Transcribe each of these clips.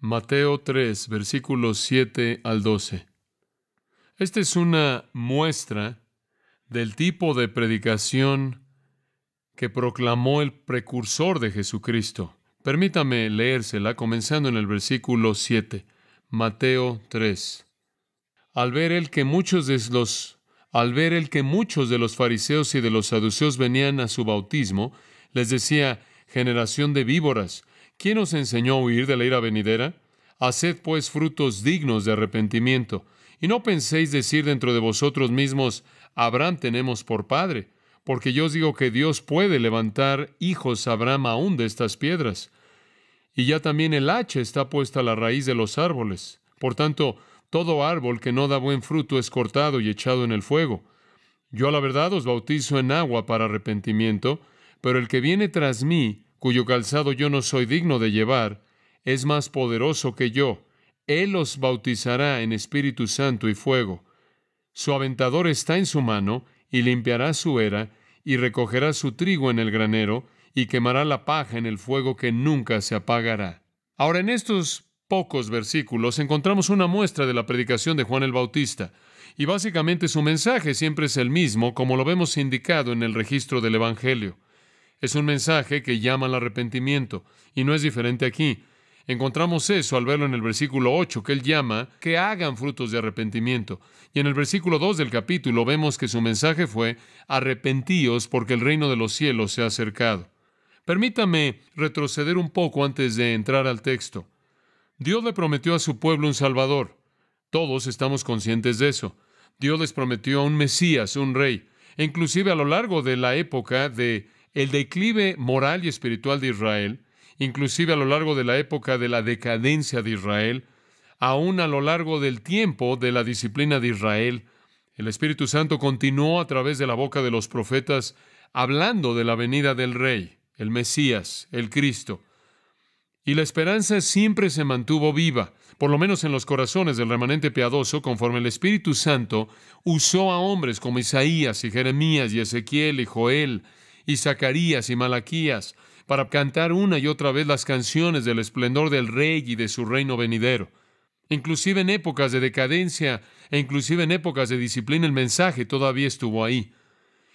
Mateo 3, versículos 7 al 12. Esta es una muestra del tipo de predicación que proclamó el precursor de Jesucristo. Permítame leérsela comenzando en el versículo 7. Mateo 3. Al ver él que muchos de los fariseos y de los saduceos venían a su bautismo, les decía: generación de víboras, ¿quién os enseñó a huir de la ira venidera? Haced pues frutos dignos de arrepentimiento, y no penséis decir dentro de vosotros mismos: Abraham tenemos por padre, porque yo os digo que Dios puede levantar hijos a Abraham aún de estas piedras. Y ya también el hacha está puesta a la raíz de los árboles. Por tanto, todo árbol que no da buen fruto es cortado y echado en el fuego. Yo a la verdad os bautizo en agua para arrepentimiento, pero el que viene tras mí, cuyo calzado yo no soy digno de llevar, es más poderoso que yo. Él os bautizará en Espíritu Santo y fuego. Su aventador está en su mano, y limpiará su era, y recogerá su trigo en el granero, y quemará la paja en el fuego que nunca se apagará. Ahora, en estos pocos versículos encontramos una muestra de la predicación de Juan el Bautista, y básicamente su mensaje siempre es el mismo, como lo vemos indicado en el registro del Evangelio. Es un mensaje que llama al arrepentimiento, y no es diferente aquí. Encontramos eso al verlo en el versículo 8, que él llama que hagan frutos de arrepentimiento. Y en el versículo 2 del capítulo vemos que su mensaje fue: arrepentíos porque el reino de los cielos se ha acercado. Permítame retroceder un poco antes de entrar al texto. Dios le prometió a su pueblo un Salvador. Todos estamos conscientes de eso. Dios les prometió a un Mesías, un rey. E inclusive a lo largo de la época de el declive moral y espiritual de Israel, inclusive a lo largo de la época de la decadencia de Israel, aún a lo largo del tiempo de la disciplina de Israel, el Espíritu Santo continuó a través de la boca de los profetas hablando de la venida del Rey, el Mesías, el Cristo. Y la esperanza siempre se mantuvo viva, por lo menos en los corazones del remanente piadoso, conforme el Espíritu Santo usó a hombres como Isaías y Jeremías y Ezequiel y Joel y Zacarías y Malaquías para cantar una y otra vez las canciones del esplendor del Rey y de su reino venidero. Inclusive en épocas de decadencia e inclusive en épocas de disciplina, el mensaje todavía estuvo ahí.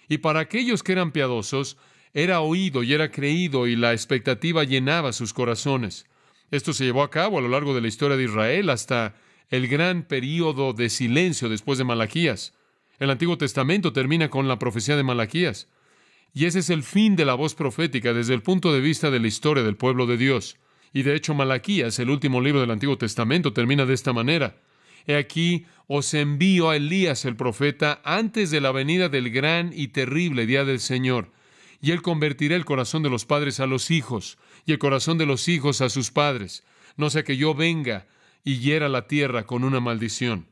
Y para aquellos que eran piadosos, era oído y era creído, y la expectativa llenaba sus corazones. Esto se llevó a cabo a lo largo de la historia de Israel hasta el gran período de silencio después de Malaquías. El Antiguo Testamento termina con la profecía de Malaquías. Y ese es el fin de la voz profética desde el punto de vista de la historia del pueblo de Dios. Y de hecho, Malaquías, el último libro del Antiguo Testamento, termina de esta manera: He aquí, os envío a Elías el profeta antes de la venida del gran y terrible día del Señor. Y él convertirá el corazón de los padres a los hijos, y el corazón de los hijos a sus padres, no sea que yo venga y hiera la tierra con una maldición.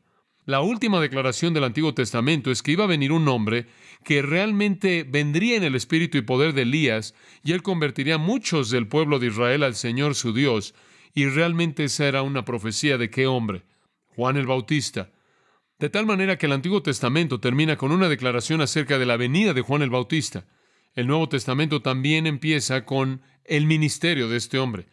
La última declaración del Antiguo Testamento es que iba a venir un hombre que realmente vendría en el espíritu y poder de Elías, y él convertiría a muchos del pueblo de Israel al Señor su Dios, y realmente esa era una profecía de ¿qué hombre? Juan el Bautista. De tal manera que el Antiguo Testamento termina con una declaración acerca de la venida de Juan el Bautista. El Nuevo Testamento también empieza con el ministerio de este hombre.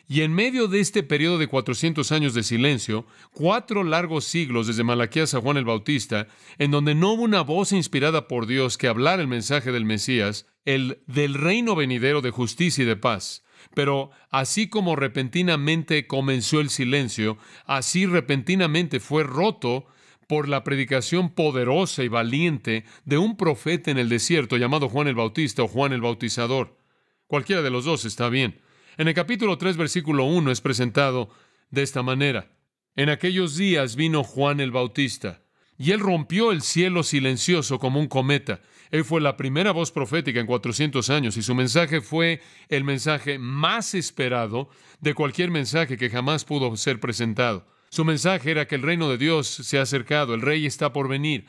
Y en medio de este periodo de 400 años de silencio, 4 largos siglos desde Malaquías a Juan el Bautista, en donde no hubo una voz inspirada por Dios que hablara el mensaje del Mesías, el del reino venidero de justicia y de paz. Pero así como repentinamente comenzó el silencio, así repentinamente fue roto por la predicación poderosa y valiente de un profeta en el desierto llamado Juan el Bautista o Juan el Bautizador. Cualquiera de los dos está bien. En el capítulo 3, versículo 1 es presentado de esta manera: En aquellos días vino Juan el Bautista, y él rompió el cielo silencioso como un cometa. Él fue la primera voz profética en 400 años, y su mensaje fue el mensaje más esperado de cualquier mensaje que jamás pudo ser presentado. Su mensaje era que el reino de Dios se ha acercado, el Rey está por venir.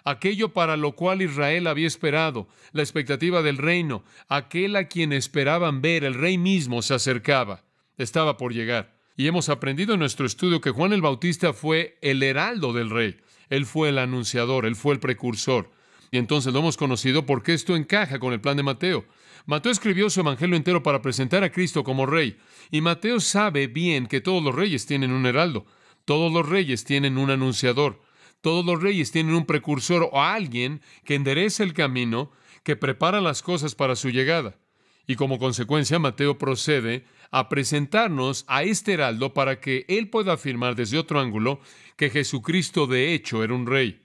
Aquello para lo cual Israel había esperado, la expectativa del reino, aquel a quien esperaban ver, el Rey mismo se acercaba, estaba por llegar. Y hemos aprendido en nuestro estudio que Juan el Bautista fue el heraldo del Rey. Él fue el anunciador, él fue el precursor. Y entonces lo hemos conocido porque esto encaja con el plan de Mateo. Mateo escribió su evangelio entero para presentar a Cristo como rey. Y Mateo sabe bien que todos los reyes tienen un heraldo. Todos los reyes tienen un anunciador. Todos los reyes tienen un precursor o alguien que endereza el camino, que prepara las cosas para su llegada. Y como consecuencia, Mateo procede a presentarnos a este heraldo para que él pueda afirmar desde otro ángulo que Jesucristo de hecho era un rey.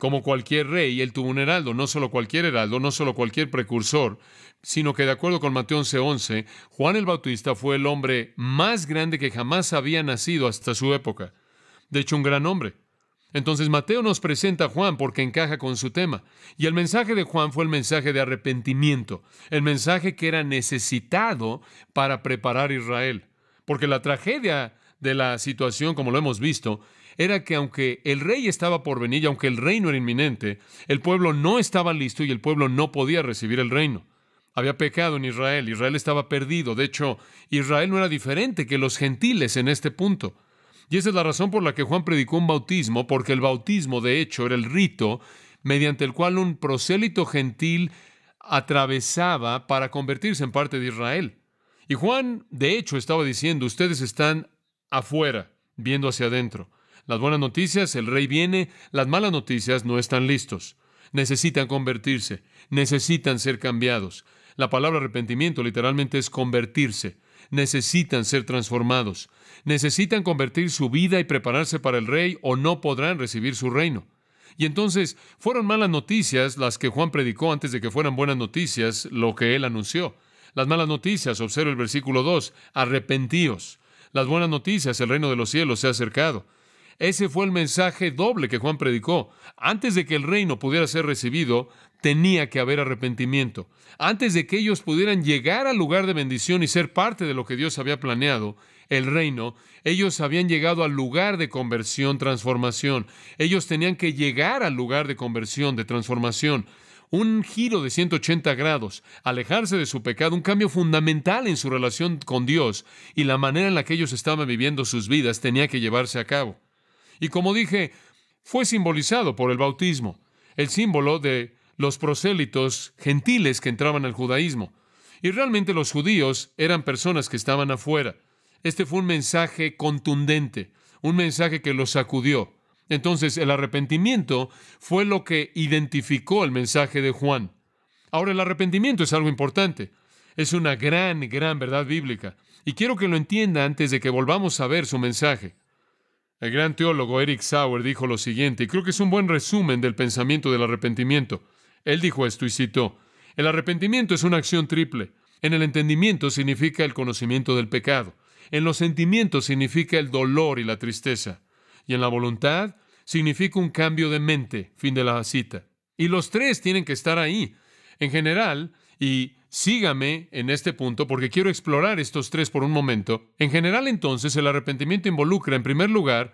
Como cualquier rey, él tuvo un heraldo, no solo cualquier precursor, sino que de acuerdo con Mateo 11:11, Juan el Bautista fue el hombre más grande que jamás había nacido hasta su época. De hecho, un gran hombre. Entonces Mateo nos presenta a Juan porque encaja con su tema. Y el mensaje de Juan fue el mensaje de arrepentimiento, el mensaje que era necesitado para preparar a Israel. Porque la tragedia de la situación, como lo hemos visto, era que aunque el rey estaba por venir y aunque el reino era inminente, el pueblo no estaba listo y el pueblo no podía recibir el reino. Había pecado en Israel, Israel estaba perdido. De hecho, Israel no era diferente que los gentiles en este punto. Y esa es la razón por la que Juan predicó un bautismo, porque el bautismo, de hecho, era el rito mediante el cual un prosélito gentil atravesaba para convertirse en parte de Israel. Y Juan, de hecho, estaba diciendo, ustedes están afuera, viendo hacia adentro. Las buenas noticias, el rey viene. Las malas noticias, no están listos. Necesitan convertirse, necesitan ser cambiados. La palabra arrepentimiento literalmente es convertirse. Necesitan ser transformados. Necesitan convertir su vida y prepararse para el rey o no podrán recibir su reino. Y entonces fueron malas noticias las que Juan predicó antes de que fueran buenas noticias lo que él anunció. Las malas noticias, observa el versículo 2, arrepentíos. Las buenas noticias, el reino de los cielos se ha acercado. Ese fue el mensaje doble que Juan predicó. Antes de que el reino pudiera ser recibido, tenía que haber arrepentimiento. Antes de que ellos pudieran llegar al lugar de bendición y ser parte de lo que Dios había planeado, el reino, ellos habían llegado al lugar de conversión, transformación. Ellos tenían que llegar al lugar de conversión, de transformación. Un giro de 180 grados, alejarse de su pecado, un cambio fundamental en su relación con Dios y la manera en la que ellos estaban viviendo sus vidas tenía que llevarse a cabo. Y como dije, fue simbolizado por el bautismo, el símbolo de los prosélitos gentiles que entraban al judaísmo. Y realmente los judíos eran personas que estaban afuera. Este fue un mensaje contundente, un mensaje que los sacudió. Entonces, el arrepentimiento fue lo que identificó el mensaje de Juan. Ahora, el arrepentimiento es algo importante. Es una gran verdad bíblica. Y quiero que lo entienda antes de que volvamos a ver su mensaje. El gran teólogo Eric Sauer dijo lo siguiente, y creo que es un buen resumen del pensamiento del arrepentimiento. Él dijo esto y citó, el arrepentimiento es una acción triple. En el entendimiento significa el conocimiento del pecado. En los sentimientos significa el dolor y la tristeza. Y en la voluntad significa un cambio de mente. Fin de la cita. Y los tres tienen que estar ahí. En general, y sígame en este punto porque quiero explorar estos tres por un momento. En general, entonces, el arrepentimiento involucra, en primer lugar,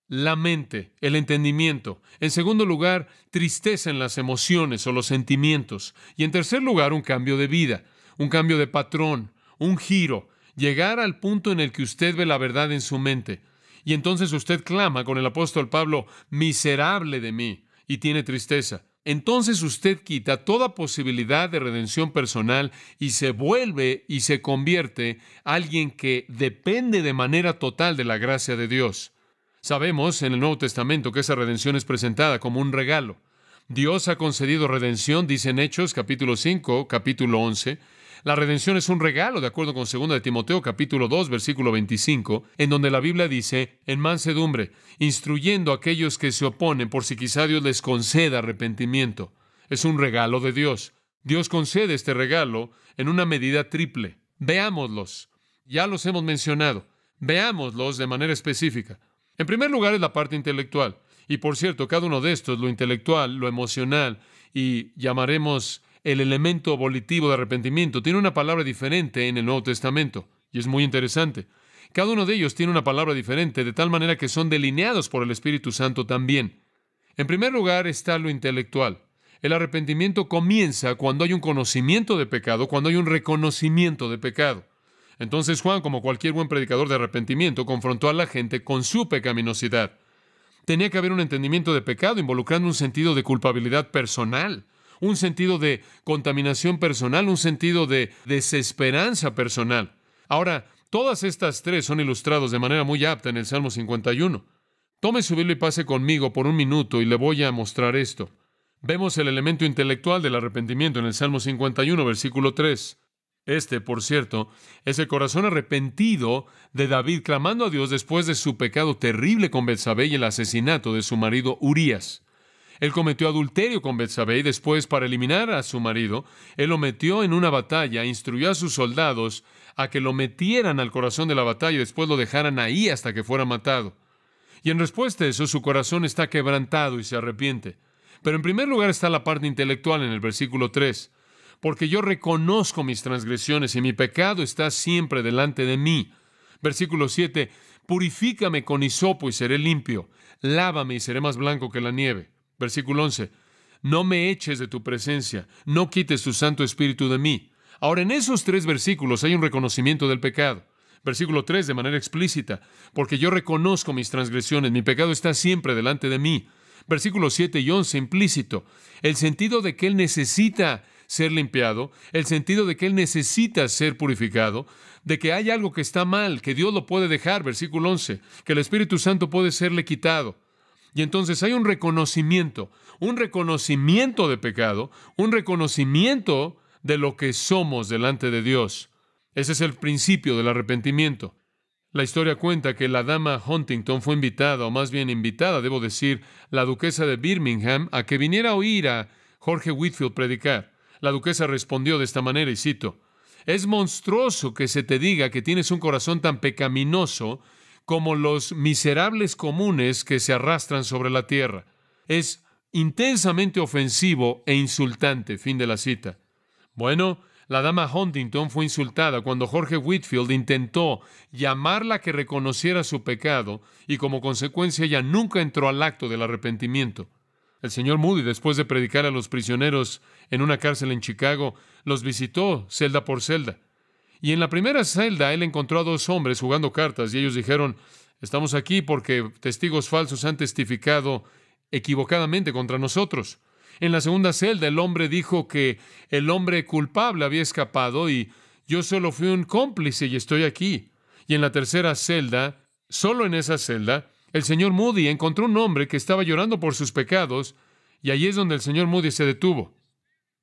la mente, el entendimiento. En segundo lugar, tristeza en las emociones o los sentimientos. Y en tercer lugar, un cambio de vida, un cambio de patrón, un giro. Llegar al punto en el que usted ve la verdad en su mente. Y entonces usted clama con el apóstol Pablo, miserable de mí, y tiene tristeza. Entonces usted quita toda posibilidad de redención personal y se vuelve y se convierte alguien que depende de manera total de la gracia de Dios. Sabemos en el Nuevo Testamento que esa redención es presentada como un regalo. Dios ha concedido redención, dice en Hechos, capítulo 5, capítulo 11. La redención es un regalo, de acuerdo con 2 de Timoteo, capítulo 2, versículo 25, en donde la Biblia dice, en mansedumbre, instruyendo a aquellos que se oponen, por si quizá Dios les conceda arrepentimiento. Es un regalo de Dios. Dios concede este regalo en una medida triple. Veámoslos. Ya los hemos mencionado. Veámoslos de manera específica. En primer lugar es la parte intelectual. Y por cierto, cada uno de estos, lo intelectual, lo emocional y llamaremos el elemento volitivo de arrepentimiento, tiene una palabra diferente en el Nuevo Testamento. Y es muy interesante. Cada uno de ellos tiene una palabra diferente, de tal manera que son delineados por el Espíritu Santo también. En primer lugar está lo intelectual. El arrepentimiento comienza cuando hay un conocimiento de pecado, cuando hay un reconocimiento de pecado. Entonces Juan, como cualquier buen predicador de arrepentimiento, confrontó a la gente con su pecaminosidad. Tenía que haber un entendimiento de pecado involucrando un sentido de culpabilidad personal, un sentido de contaminación personal, un sentido de desesperanza personal. Ahora, todas estas tres son ilustrados de manera muy apta en el Salmo 51. Tome su Biblia y pase conmigo por un minuto y le voy a mostrar esto. Vemos el elemento intelectual del arrepentimiento en el Salmo 51, versículo 3. Por cierto, es el corazón arrepentido de David clamando a Dios después de su pecado terrible con Betsabé y el asesinato de su marido Urías. Él cometió adulterio con Betsabé y después, para eliminar a su marido, él lo metió en una batalla, instruyó a sus soldados a que lo metieran al corazón de la batalla y después lo dejaran ahí hasta que fuera matado. Y en respuesta a eso, su corazón está quebrantado y se arrepiente. Pero en primer lugar está la parte intelectual en el versículo 3. Porque yo reconozco mis transgresiones y mi pecado está siempre delante de mí. Versículo 7. Purifícame con hisopo y seré limpio. Lávame y seré más blanco que la nieve. Versículo 11. No me eches de tu presencia. No quites tu Santo Espíritu de mí. Ahora, en esos tres versículos hay un reconocimiento del pecado. Versículo 3, de manera explícita. Porque yo reconozco mis transgresiones. Mi pecado está siempre delante de mí. Versículos 7 y 11, implícito. El sentido de que él necesita ser limpiado, el sentido de que él necesita ser purificado, de que hay algo que está mal, que Dios lo puede dejar, versículo 11, que el Espíritu Santo puede serle quitado. Y entonces hay un reconocimiento de pecado, un reconocimiento de lo que somos delante de Dios. Ese es el principio del arrepentimiento. La historia cuenta que la dama Huntington fue invitada, o más bien invitada, debo decir, la duquesa de Birmingham, a que viniera a oír a Jorge Whitefield predicar. La duquesa respondió de esta manera, y cito, «Es monstruoso que se te diga que tienes un corazón tan pecaminoso como los miserables comunes que se arrastran sobre la tierra. Es intensamente ofensivo e insultante». Fin de la cita. Bueno, la dama Huntington fue insultada cuando Jorge Whitefield intentó llamarla a que reconociera su pecado y como consecuencia ella nunca entró al acto del arrepentimiento. El señor Moody, después de predicar a los prisioneros en una cárcel en Chicago, los visitó celda por celda. Y en la primera celda él encontró a dos hombres jugando cartas y ellos dijeron, «Estamos aquí porque testigos falsos han testificado equivocadamente contra nosotros». En la segunda celda el hombre dijo que el hombre culpable había escapado y yo solo fui un cómplice y estoy aquí. Y en la tercera celda, solo en esa celda, el señor Moody encontró un hombre que estaba llorando por sus pecados y allí es donde el señor Moody se detuvo.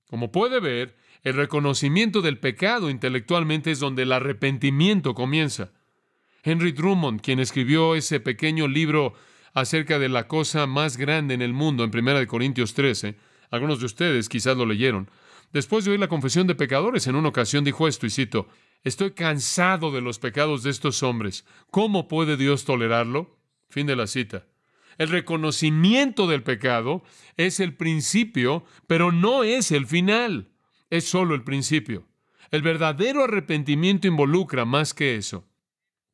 Como puede ver, el reconocimiento del pecado intelectualmente es donde el arrepentimiento comienza. Henry Drummond, quien escribió ese pequeño libro acerca de la cosa más grande en el mundo en 1 Corintios 13, algunos de ustedes quizás lo leyeron, después de oír la confesión de pecadores en una ocasión dijo esto, y cito, «Estoy cansado de los pecados de estos hombres. ¿Cómo puede Dios tolerarlo?». Fin de la cita. El reconocimiento del pecado es el principio, pero no es el final. Es solo el principio. El verdadero arrepentimiento involucra más que eso.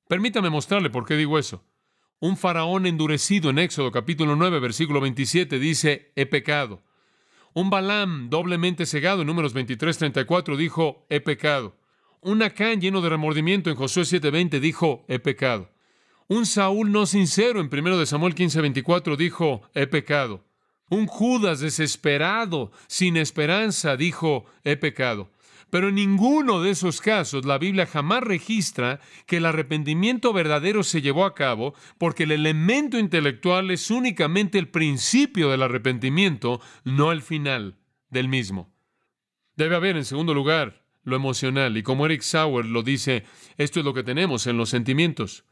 Permítame mostrarle por qué digo eso. Un faraón endurecido en Éxodo capítulo 9, versículo 27 dice, «He pecado». Un Balaam doblemente cegado en Números 23:34 dijo, «He pecado». Un Acán lleno de remordimiento en Josué 7:20 dijo, «He pecado». Un Saúl no sincero en 1 Samuel 15:24 dijo, «He pecado». Un Judas desesperado, sin esperanza, dijo, «He pecado». Pero en ninguno de esos casos la Biblia jamás registra que el arrepentimiento verdadero se llevó a cabo, porque el elemento intelectual es únicamente el principio del arrepentimiento, no el final del mismo. Debe haber, en segundo lugar, lo emocional, y como Eric Sauer lo dice, esto es lo que tenemos en los sentimientos.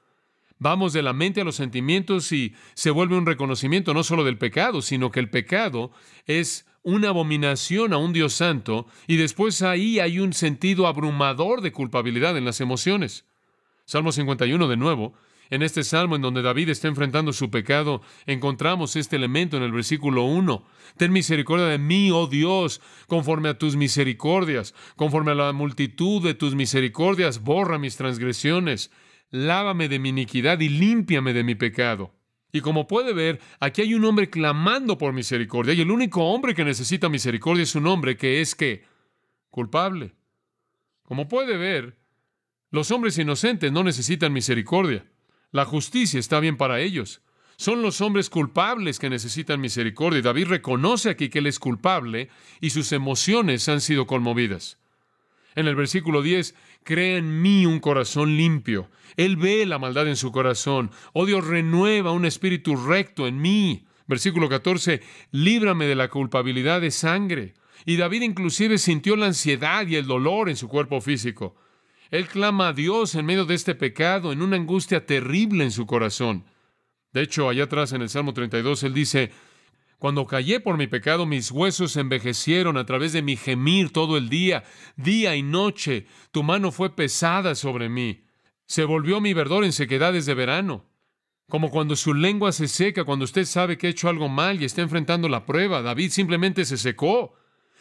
Vamos de la mente a los sentimientos y se vuelve un reconocimiento no solo del pecado, sino que el pecado es una abominación a un Dios santo, y después ahí hay un sentido abrumador de culpabilidad en las emociones. Salmo 51 de nuevo. En este salmo en donde David está enfrentando su pecado, encontramos este elemento en el versículo 1. «Ten misericordia de mí, oh Dios, conforme a tus misericordias, conforme a la multitud de tus misericordias, borra mis transgresiones. Lávame de mi iniquidad y límpiame de mi pecado». Y como puede ver, aquí hay un hombre clamando por misericordia, y el único hombre que necesita misericordia es un hombre que es, ¿qué? Culpable. Como puede ver, los hombres inocentes no necesitan misericordia. La justicia está bien para ellos. Son los hombres culpables que necesitan misericordia. Y David reconoce aquí que él es culpable y sus emociones han sido conmovidas. En el versículo 10, crea en mí un corazón limpio. Él ve la maldad en su corazón. Oh Dios, renueva un espíritu recto en mí. Versículo 14, líbrame de la culpabilidad de sangre. Y David inclusive sintió la ansiedad y el dolor en su cuerpo físico. Él clama a Dios en medio de este pecado, en una angustia terrible en su corazón. De hecho, allá atrás en el Salmo 32, él dice, cuando callé por mi pecado, mis huesos se envejecieron a través de mi gemir todo el día y noche. Tu mano fue pesada sobre mí. Se volvió mi verdor en sequedades de verano. Como cuando su lengua se seca, cuando usted sabe que ha hecho algo mal y está enfrentando la prueba. David simplemente se secó.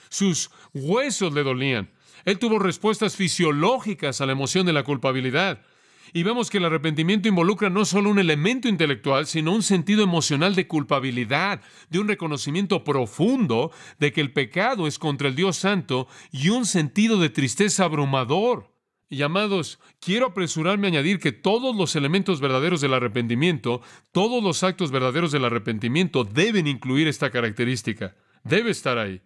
Sus huesos le dolían. Él tuvo respuestas fisiológicas a la emoción de la culpabilidad. Y vemos que el arrepentimiento involucra no solo un elemento intelectual, sino un sentido emocional de culpabilidad, de un reconocimiento profundo de que el pecado es contra el Dios Santo y un sentido de tristeza abrumador. Y amados, quiero apresurarme a añadir que todos los elementos verdaderos del arrepentimiento, todos los actos verdaderos del arrepentimiento deben incluir esta característica. Debe estar ahí.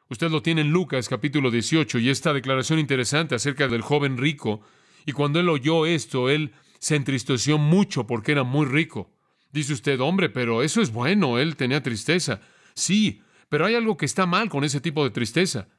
Usted lo tiene en Lucas capítulo 18 y esta declaración interesante acerca del joven rico. Y cuando él oyó esto, él se entristeció mucho porque era muy rico. Dice usted, hombre, pero eso es bueno, él tenía tristeza. Sí, pero hay algo que está mal con ese tipo de tristeza.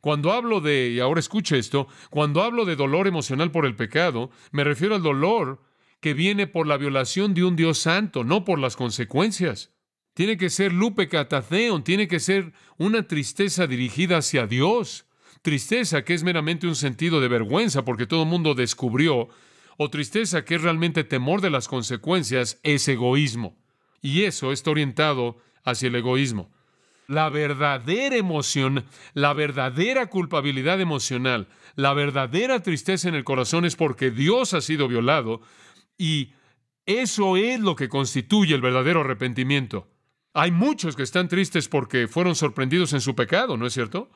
Cuando hablo de, y ahora escuche esto, cuando hablo de dolor emocional por el pecado, me refiero al dolor que viene por la violación de un Dios santo, no por las consecuencias. Tiene que ser lupe katatheon, tiene que ser una tristeza dirigida hacia Dios. Tristeza que es meramente un sentido de vergüenza porque todo el mundo descubrió, o tristeza que es realmente temor de las consecuencias, es egoísmo. Y eso está orientado hacia el egoísmo. La verdadera emoción, la verdadera culpabilidad emocional, la verdadera tristeza en el corazón es porque Dios ha sido violado y eso es lo que constituye el verdadero arrepentimiento. Hay muchos que están tristes porque fueron sorprendidos en su pecado, ¿no es cierto?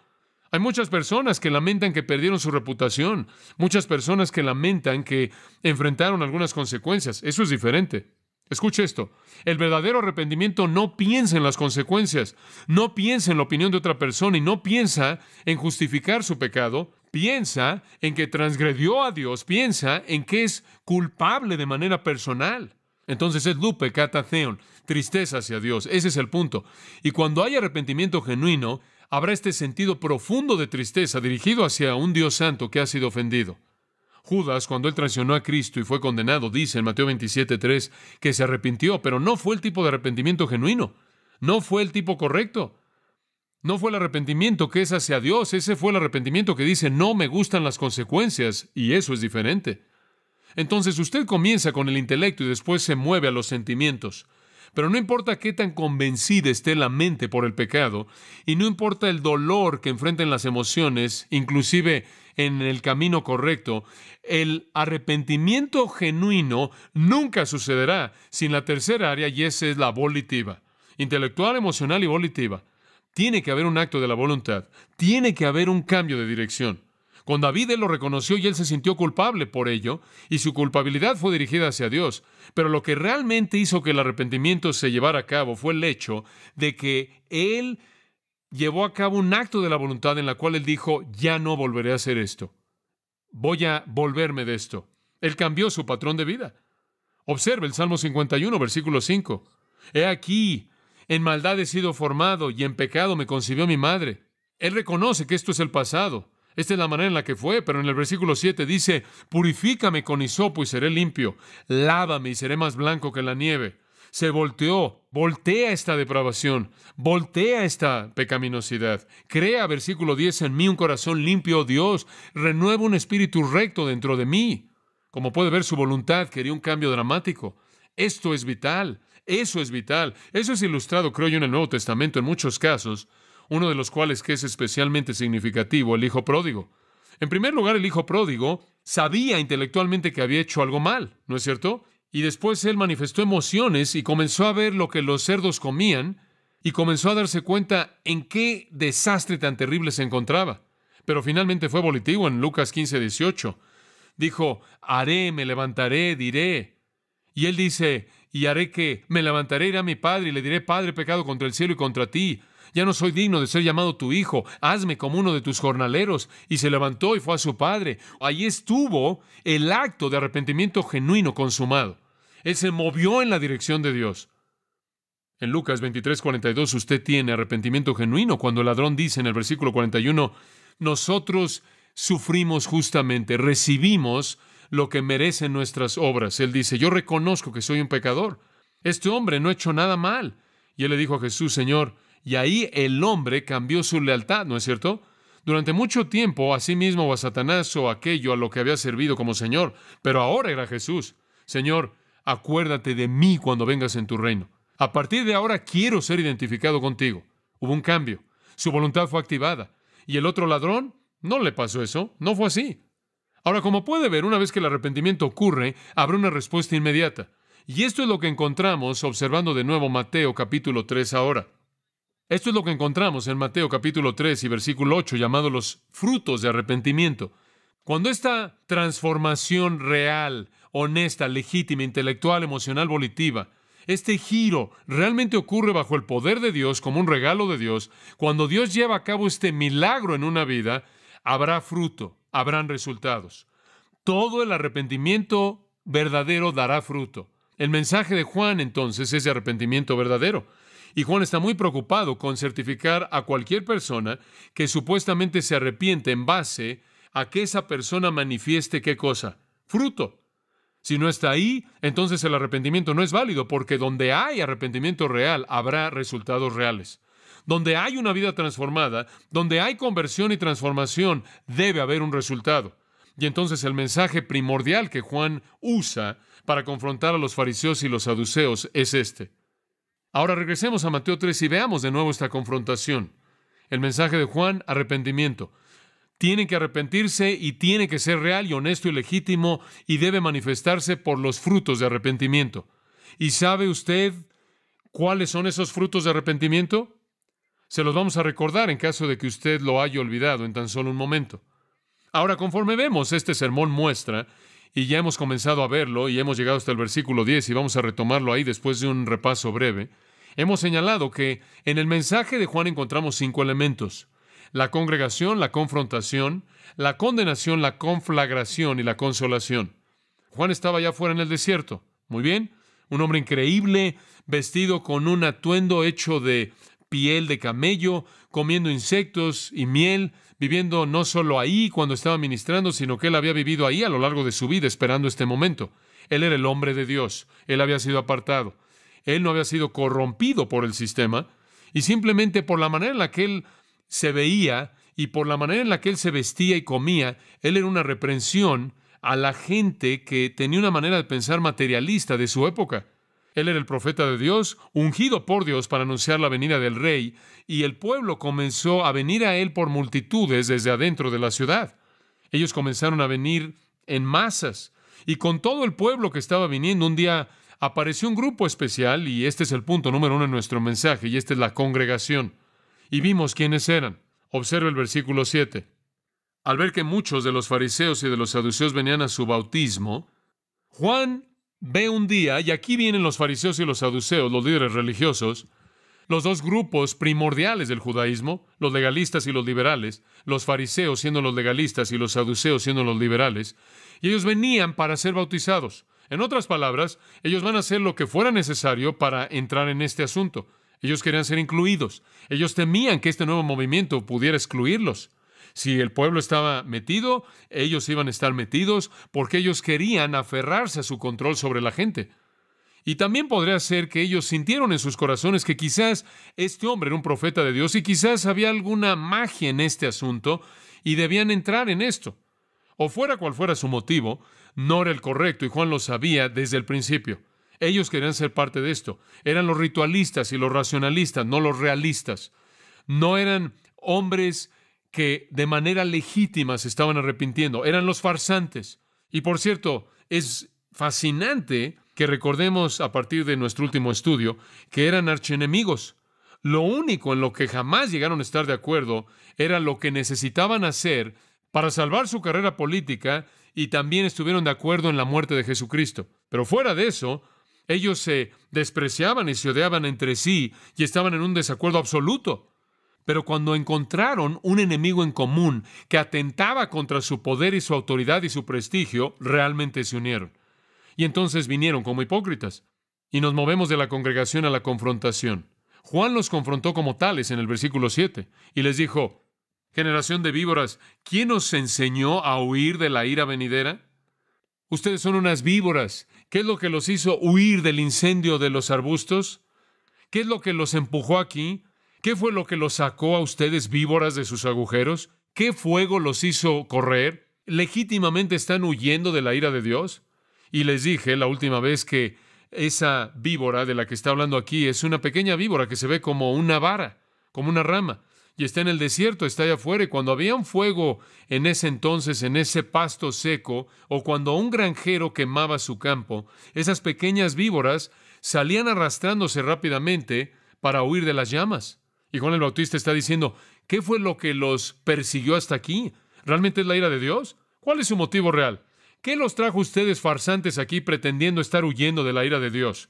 Hay muchas personas que lamentan que perdieron su reputación, muchas personas que lamentan que enfrentaron algunas consecuencias. Eso es diferente. Escuche esto. El verdadero arrepentimiento no piensa en las consecuencias, no piensa en la opinión de otra persona y no piensa en justificar su pecado, piensa en que transgredió a Dios, piensa en que es culpable de manera personal. Entonces es lupe katatheon, tristeza hacia Dios. Ese es el punto. Y cuando hay arrepentimiento genuino, habrá este sentido profundo de tristeza dirigido hacia un Dios santo que ha sido ofendido. Judas, cuando él traicionó a Cristo y fue condenado, dice en Mateo 27:3 que se arrepintió, pero no fue el tipo de arrepentimiento genuino. No fue el tipo correcto. No fue el arrepentimiento que es hacia Dios. Ese fue el arrepentimiento que dice, no me gustan las consecuencias, y eso es diferente. Entonces usted comienza con el intelecto y después se mueve a los sentimientos. Pero no importa qué tan convencida esté la mente por el pecado, y no importa el dolor que enfrenten las emociones, inclusive en el camino correcto, el arrepentimiento genuino nunca sucederá sin la tercera área, y esa es la volitiva. Intelectual, emocional y volitiva. Tiene que haber un acto de la voluntad. Tiene que haber un cambio de dirección. Con David él lo reconoció y él se sintió culpable por ello, y su culpabilidad fue dirigida hacia Dios. Pero lo que realmente hizo que el arrepentimiento se llevara a cabo fue el hecho de que él llevó a cabo un acto de la voluntad en la cual él dijo, ya no volveré a hacer esto. Voy a volverme de esto. Él cambió su patrón de vida. Observe el Salmo 51, versículo 5. He aquí, en maldad he sido formado y en pecado me concibió mi madre. Él reconoce que esto es el pasado. Esta es la manera en la que fue, pero en el versículo 7 dice, purifícame con hisopo y seré limpio, lávame y seré más blanco que la nieve. Se voltea esta depravación, voltea esta pecaminosidad. Crea, versículo 10, en mí un corazón limpio, oh Dios, renueva un espíritu recto dentro de mí. Como puede ver, su voluntad quería un cambio dramático. Esto es vital, eso es vital. Eso es ilustrado, creo yo, en el Nuevo Testamento en muchos casos, uno de los cuales que es especialmente significativo, el hijo pródigo. En primer lugar, el hijo pródigo sabía intelectualmente que había hecho algo mal, ¿no es cierto? Y después él manifestó emociones y comenzó a ver lo que los cerdos comían y comenzó a darse cuenta en qué desastre tan terrible se encontraba. Pero finalmente fue volitivo en Lucas 15:18. Dijo, haré, me levantaré, diré. Y él dice, y haré que me levantaré, iré a mi padre y le diré: Padre, he pecado contra el cielo y contra ti. Ya no soy digno de ser llamado tu hijo. Hazme como uno de tus jornaleros. Y se levantó y fue a su padre. Allí estuvo el acto de arrepentimiento genuino consumado. Él se movió en la dirección de Dios. En Lucas 23:42 usted tiene arrepentimiento genuino cuando el ladrón dice en el versículo 41, nosotros sufrimos justamente, recibimos lo que merecen nuestras obras. Él dice: yo reconozco que soy un pecador. Este hombre no ha hecho nada mal. Y él le dijo a Jesús: Señor, y ahí el hombre cambió su lealtad, ¿no es cierto? Durante mucho tiempo, a sí mismo o a Satanás o aquello a lo que había servido como Señor, pero ahora era Jesús. Señor, acuérdate de mí cuando vengas en tu reino. A partir de ahora quiero ser identificado contigo. Hubo un cambio. Su voluntad fue activada. ¿Y el otro ladrón? No le pasó eso. No fue así. Ahora, como puede ver, una vez que el arrepentimiento ocurre, habrá una respuesta inmediata. Y esto es lo que encontramos observando de nuevo Mateo capítulo 3 ahora. Esto es lo que encontramos en Mateo capítulo 3 y versículo 8, llamados los frutos de arrepentimiento. Cuando esta transformación real, honesta, legítima, intelectual, emocional, volitiva, este giro realmente ocurre bajo el poder de Dios como un regalo de Dios, cuando Dios lleva a cabo este milagro en una vida, habrá fruto, habrán resultados. Todo el arrepentimiento verdadero dará fruto. El mensaje de Juan, entonces, es de arrepentimiento verdadero. Y Juan está muy preocupado con certificar a cualquier persona que supuestamente se arrepiente en base a que esa persona manifieste ¿qué cosa? Fruto. Si no está ahí, entonces el arrepentimiento no es válido, porque donde hay arrepentimiento real, habrá resultados reales. Donde hay una vida transformada, donde hay conversión y transformación, debe haber un resultado. Y entonces el mensaje primordial que Juan usa para confrontar a los fariseos y los saduceos es este. Ahora regresemos a Mateo 3 y veamos de nuevo esta confrontación. El mensaje de Juan: arrepentimiento. Tienen que arrepentirse y tiene que ser real y honesto y legítimo y debe manifestarse por los frutos de arrepentimiento. ¿Y sabe usted cuáles son esos frutos de arrepentimiento? Se los vamos a recordar en caso de que usted lo haya olvidado en tan solo un momento. Ahora, conforme vemos, este sermón muestra, y ya hemos comenzado a verlo, y hemos llegado hasta el versículo 10, y vamos a retomarlo ahí después de un repaso breve, hemos señalado que en el mensaje de Juan encontramos 5 elementos: la congregación, la confrontación, la condenación, la conflagración y la consolación. Juan estaba allá afuera en el desierto. Muy bien, un hombre increíble, vestido con un atuendo hecho de piel de camello, comiendo insectos y miel, viviendo no solo ahí cuando estaba ministrando, sino que él había vivido ahí a lo largo de su vida esperando este momento. Él era el hombre de Dios. Él había sido apartado. Él no había sido corrompido por el sistema, y simplemente por la manera en la que él se veía y por la manera en la que él se vestía y comía, él era una reprensión a la gente que tenía una manera de pensar materialista de su época. Él era el profeta de Dios, ungido por Dios para anunciar la venida del rey, y el pueblo comenzó a venir a él por multitudes desde adentro de la ciudad. Ellos comenzaron a venir en masas, y con todo el pueblo que estaba viniendo, un día apareció un grupo especial, y este es el punto número 1 en nuestro mensaje, y esta es la congregación. Y vimos quiénes eran. Observe el versículo 7. Al ver que muchos de los fariseos y de los saduceos venían a su bautismo, Juan ve un día, y aquí vienen los fariseos y los saduceos, los líderes religiosos, los dos grupos primordiales del judaísmo, los legalistas y los liberales, los fariseos siendo los legalistas y los saduceos siendo los liberales, y ellos venían para ser bautizados. En otras palabras, ellos van a hacer lo que fuera necesario para entrar en este asunto. Ellos querían ser incluidos. Ellos temían que este nuevo movimiento pudiera excluirlos. Si el pueblo estaba metido, ellos iban a estar metidos porque ellos querían aferrarse a su control sobre la gente. Y también podría ser que ellos sintieron en sus corazones que quizás este hombre era un profeta de Dios y quizás había alguna magia en este asunto y debían entrar en esto. O fuera cual fuera su motivo, no era el correcto y Juan lo sabía desde el principio. Ellos querían ser parte de esto. Eran los ritualistas y los racionalistas, no los realistas. No eran hombres que de manera legítima se estaban arrepintiendo. Eran los farsantes. Y por cierto, es fascinante que recordemos a partir de nuestro último estudio que eran archienemigos. Lo único en lo que jamás llegaron a estar de acuerdo era lo que necesitaban hacer para salvar su carrera política y también estuvieron de acuerdo en la muerte de Jesucristo. Pero fuera de eso, Ellos se despreciaban y se odiaban entre sí y estaban en un desacuerdo absoluto. Pero cuando encontraron un enemigo en común que atentaba contra su poder y su autoridad y su prestigio, realmente se unieron. Y entonces vinieron como hipócritas. Y nos movemos de la congregación a la confrontación. Juan los confrontó como tales en el versículo 7 y les dijo: generación de víboras, ¿quién os enseñó a huir de la ira venidera? Ustedes son unas víboras. ¿Qué es lo que los hizo huir del incendio de los arbustos? ¿Qué es lo que los empujó aquí? ¿Qué fue lo que los sacó a ustedes víboras de sus agujeros? ¿Qué fuego los hizo correr? ¿Legítimamente están huyendo de la ira de Dios? Y les dije la última vez que esa víbora de la que está hablando aquí es una pequeña víbora que se ve como una vara, como una rama, y está en el desierto, está allá afuera. Y cuando había un fuego en ese entonces, en ese pasto seco, o cuando un granjero quemaba su campo, esas pequeñas víboras salían arrastrándose rápidamente para huir de las llamas. Y Juan el Bautista está diciendo: ¿qué fue lo que los persiguió hasta aquí? ¿Realmente es la ira de Dios? ¿Cuál es su motivo real? ¿Qué los trajo ustedes farsantes aquí pretendiendo estar huyendo de la ira de Dios?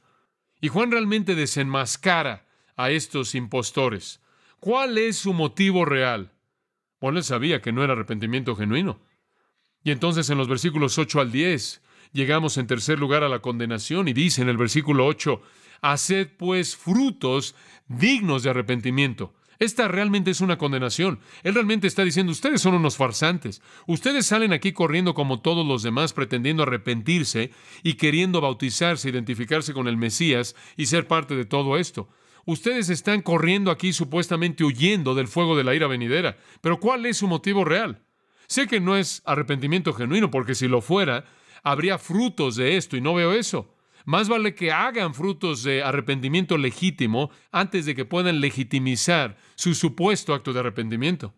Y Juan realmente desenmascara a estos impostores. ¿Cuál es su motivo real? Bueno, él sabía que no era arrepentimiento genuino. Y entonces en los versículos 8 al 10 llegamos en tercer lugar a la condenación y dice en el versículo 8: haced pues frutos dignos de arrepentimiento. Esta realmente es una condenación. Él realmente está diciendo: ustedes son unos farsantes. Ustedes salen aquí corriendo como todos los demás, pretendiendo arrepentirse y queriendo bautizarse, identificarse con el Mesías y ser parte de todo esto. Ustedes están corriendo aquí supuestamente huyendo del fuego de la ira venidera. Pero ¿cuál es su motivo real? Sé que no es arrepentimiento genuino, porque si lo fuera, habría frutos de esto y no veo eso. Más vale que hagan frutos de arrepentimiento legítimo antes de que puedan legitimizar su supuesto acto de arrepentimiento.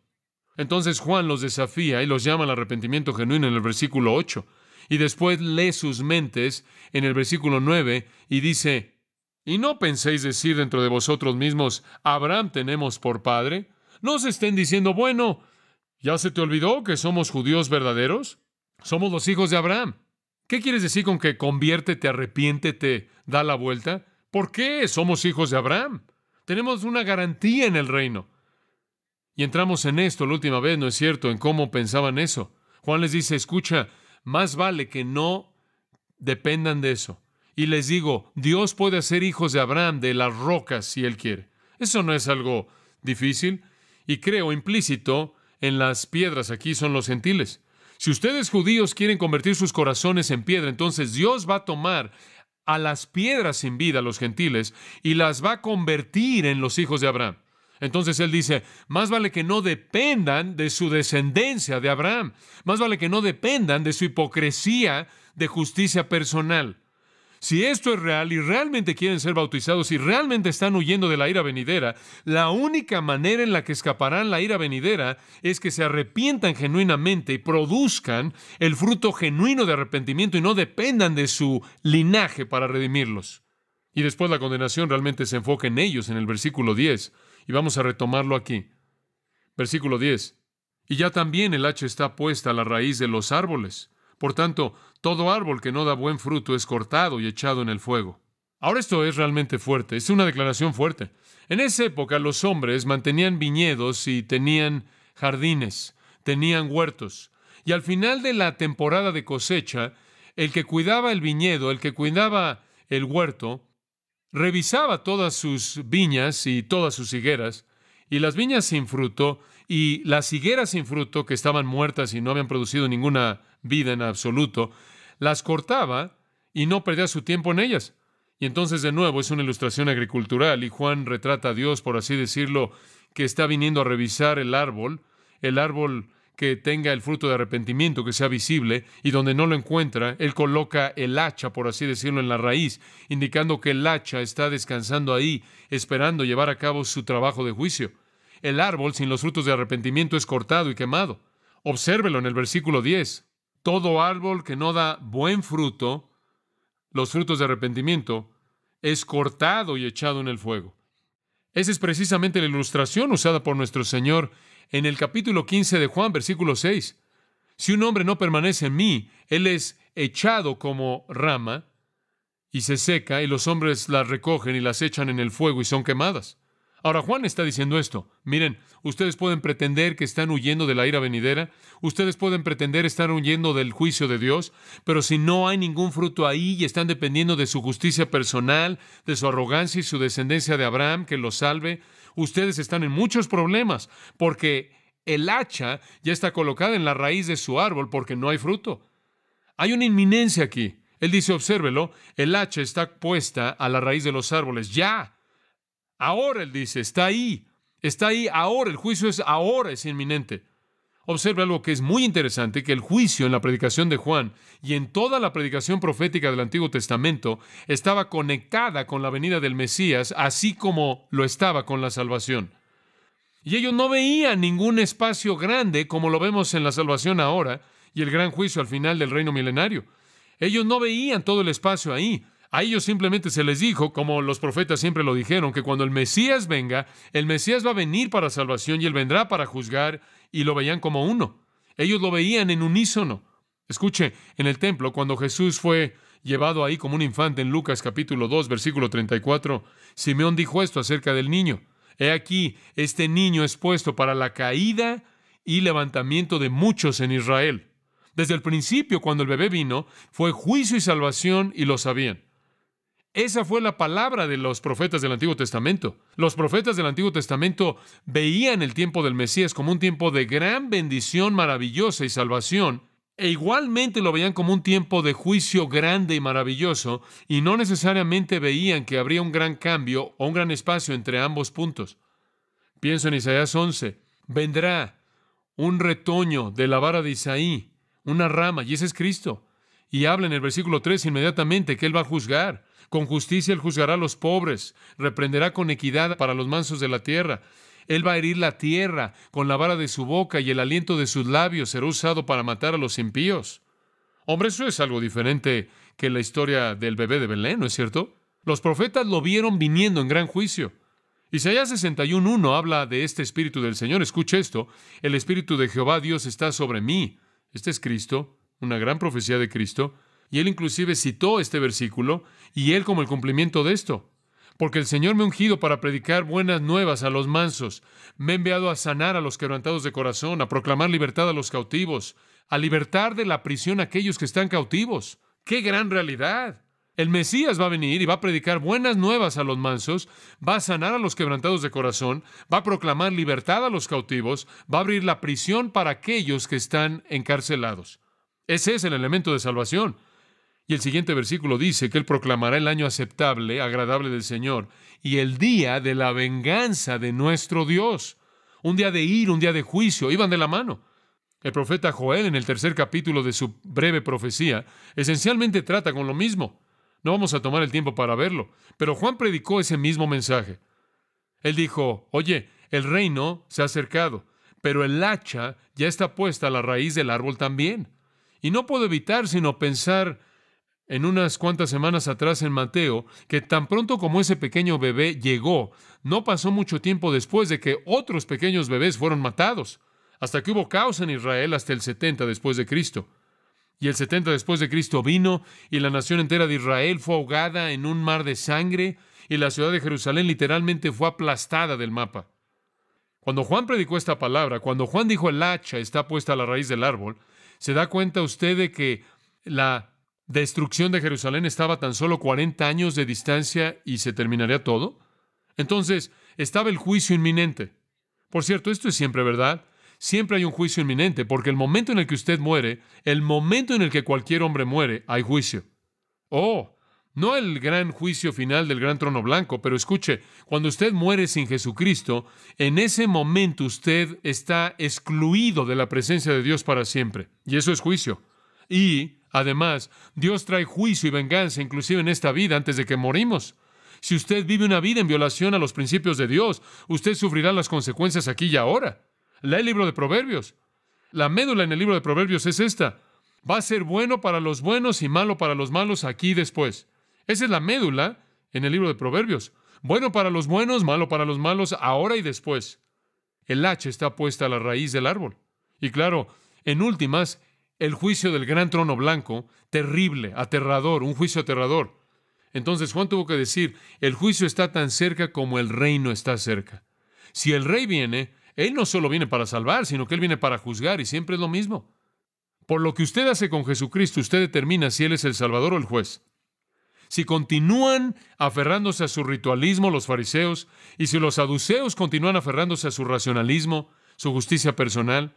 Entonces Juan los desafía y los llama al arrepentimiento genuino en el versículo 8. Y después lee sus mentes en el versículo 9 y dice: ¿y no penséis decir dentro de vosotros mismos: Abraham tenemos por padre? No os estén diciendo: bueno, ¿ya se te olvidó que somos judíos verdaderos? Somos los hijos de Abraham. ¿Qué quieres decir con que conviértete, arrepiéntete, da la vuelta? ¿Por qué? Somos hijos de Abraham. Tenemos una garantía en el reino. Y entramos en esto la última vez, ¿no es cierto?, en cómo pensaban eso. Juan les dice: escucha, más vale que no dependan de eso. Y les digo, Dios puede hacer hijos de Abraham de las rocas si Él quiere. Eso no es algo difícil. Y creo implícito en las piedras aquí son los gentiles. Si ustedes judíos quieren convertir sus corazones en piedra, entonces Dios va a tomar a las piedras sin vida, los gentiles, y las va a convertir en los hijos de Abraham. Entonces Él dice: más vale que no dependan de su descendencia de Abraham. Más vale que no dependan de su hipocresía de justicia personal. Si esto es real y realmente quieren ser bautizados y realmente están huyendo de la ira venidera, la única manera en la que escaparán la ira venidera es que se arrepientan genuinamente y produzcan el fruto genuino de arrepentimiento y no dependan de su linaje para redimirlos. Y después la condenación realmente se enfoca en ellos en el versículo 10. Y vamos a retomarlo aquí. Versículo 10. Y ya también el hacha está puesta a la raíz de los árboles. Por tanto, todo árbol que no da buen fruto es cortado y echado en el fuego. Ahora esto es realmente fuerte, es una declaración fuerte. En esa época los hombres mantenían viñedos y tenían jardines, tenían huertos. Y al final de la temporada de cosecha, el que cuidaba el viñedo, el que cuidaba el huerto, revisaba todas sus viñas y todas sus higueras, y las viñas sin fruto y las higueras sin fruto, que estaban muertas y no habían producido ninguna vida en absoluto, las cortaba y no perdía su tiempo en ellas. Y entonces, de nuevo, es una ilustración agricultural, y Juan retrata a Dios, por así decirlo, que está viniendo a revisar el árbol que tenga el fruto de arrepentimiento, que sea visible, y donde no lo encuentra, Él coloca el hacha, por así decirlo, en la raíz, indicando que el hacha está descansando ahí, esperando llevar a cabo su trabajo de juicio. El árbol sin los frutos de arrepentimiento es cortado y quemado. Obsérvelo en el versículo 10. Todo árbol que no da buen fruto, los frutos de arrepentimiento, es cortado y echado en el fuego. Esa es precisamente la ilustración usada por nuestro Señor en el capítulo 15 de Juan, versículo 6. Si un hombre no permanece en mí, él es echado como rama y se seca, y los hombres las recogen y las echan en el fuego y son quemadas. Ahora Juan está diciendo esto. Miren, ustedes pueden pretender que están huyendo de la ira venidera, ustedes pueden pretender estar huyendo del juicio de Dios, pero si no hay ningún fruto ahí y están dependiendo de su justicia personal, de su arrogancia y su descendencia de Abraham que los salve, ustedes están en muchos problemas, porque el hacha ya está colocada en la raíz de su árbol porque no hay fruto. Hay una inminencia aquí. Él dice, obsérvelo, el hacha está puesta a la raíz de los árboles. Ya. Ahora, él dice, está ahí. Está ahí ahora. El juicio es ahora, es inminente. Observe algo que es muy interesante, que el juicio en la predicación de Juan y en toda la predicación profética del Antiguo Testamento estaba conectada con la venida del Mesías, así como lo estaba con la salvación. Y ellos no veían ningún espacio grande como lo vemos en la salvación ahora y el gran juicio al final del reino milenario. Ellos no veían todo el espacio ahí. A ellos simplemente se les dijo, como los profetas siempre lo dijeron, que cuando el Mesías venga, el Mesías va a venir para salvación y Él vendrá para juzgar, y lo veían como uno. Ellos lo veían en unísono. Escuche, en el templo, cuando Jesús fue llevado ahí como un infante en Lucas capítulo 2, versículo 34, Simeón dijo esto acerca del niño. He aquí, este niño es puesto para la caída y levantamiento de muchos en Israel. Desde el principio, cuando el bebé vino, fue juicio y salvación y lo sabían. Esa fue la palabra de los profetas del Antiguo Testamento. Los profetas del Antiguo Testamento veían el tiempo del Mesías como un tiempo de gran bendición maravillosa y salvación, e igualmente lo veían como un tiempo de juicio grande y maravilloso, y no necesariamente veían que habría un gran cambio o un gran espacio entre ambos puntos. Pienso en Isaías 11. Vendrá un retoño de la vara de Isaí, una rama, y ese es Cristo. Y habla en el versículo 3 inmediatamente que Él va a juzgar. Con justicia Él juzgará a los pobres, reprenderá con equidad para los mansos de la tierra. Él va a herir la tierra con la vara de su boca y el aliento de sus labios será usado para matar a los impíos. Hombre, eso es algo diferente que la historia del bebé de Belén, ¿no es cierto? Los profetas lo vieron viniendo en gran juicio. Isaías 61:1 habla de este Espíritu del Señor. Escuche esto. El Espíritu de Jehová Dios está sobre mí. Este es Cristo, una gran profecía de Cristo. Y él inclusive citó este versículo, y él como el cumplimiento de esto. Porque el Señor me ha ungido para predicar buenas nuevas a los mansos. Me ha enviado a sanar a los quebrantados de corazón, a proclamar libertad a los cautivos, a libertar de la prisión a aquellos que están cautivos. ¡Qué gran realidad! El Mesías va a venir y va a predicar buenas nuevas a los mansos, va a sanar a los quebrantados de corazón, va a proclamar libertad a los cautivos, va a abrir la prisión para aquellos que están encarcelados. Ese es el elemento de salvación. Y el siguiente versículo dice que Él proclamará el año aceptable, agradable del Señor, y el día de la venganza de nuestro Dios. Un día de ira, un día de juicio, iban de la mano. El profeta Joel, en el 3er capítulo de su breve profecía, esencialmente trata con lo mismo. No vamos a tomar el tiempo para verlo, pero Juan predicó ese mismo mensaje. Él dijo, oye, el reino se ha acercado, pero el hacha ya está puesta a la raíz del árbol también. Y no puedo evitar sino pensar en unas cuantas semanas atrás en Mateo, que tan pronto como ese pequeño bebé llegó, no pasó mucho tiempo después de que otros pequeños bebés fueron matados, hasta que hubo caos en Israel hasta el 70 después de Cristo. Y el 70 después de Cristo vino, y la nación entera de Israel fue ahogada en un mar de sangre, y la ciudad de Jerusalén literalmente fue aplastada del mapa. Cuando Juan predicó esta palabra, cuando Juan dijo el hacha está puesta a la raíz del árbol, ¿se da cuenta usted de que la destrucción de Jerusalén estaba tan solo 40 años de distancia y se terminaría todo? Entonces, estaba el juicio inminente. Por cierto, esto es siempre verdad. Siempre hay un juicio inminente, porque el momento en el que usted muere, el momento en el que cualquier hombre muere, hay juicio. Oh, no el gran juicio final del gran trono blanco, pero escuche, cuando usted muere sin Jesucristo, en ese momento usted está excluido de la presencia de Dios para siempre. Y eso es juicio. Y además, Dios trae juicio y venganza, inclusive en esta vida, antes de que morimos. Si usted vive una vida en violación a los principios de Dios, usted sufrirá las consecuencias aquí y ahora. Lea el libro de Proverbios. La médula en el libro de Proverbios es esta. Va a ser bueno para los buenos y malo para los malos aquí y después. Esa es la médula en el libro de Proverbios. Bueno para los buenos, malo para los malos, ahora y después. El hacha está puesta a la raíz del árbol. Y claro, en últimas, el juicio del gran trono blanco, terrible, aterrador, un juicio aterrador. Entonces Juan tuvo que decir, el juicio está tan cerca como el reino está cerca. Si el rey viene, él no solo viene para salvar, sino que él viene para juzgar, y siempre es lo mismo. Por lo que usted hace con Jesucristo, usted determina si él es el Salvador o el juez. Si continúan aferrándose a su ritualismo, los fariseos, y si los saduceos continúan aferrándose a su racionalismo, su justicia personal,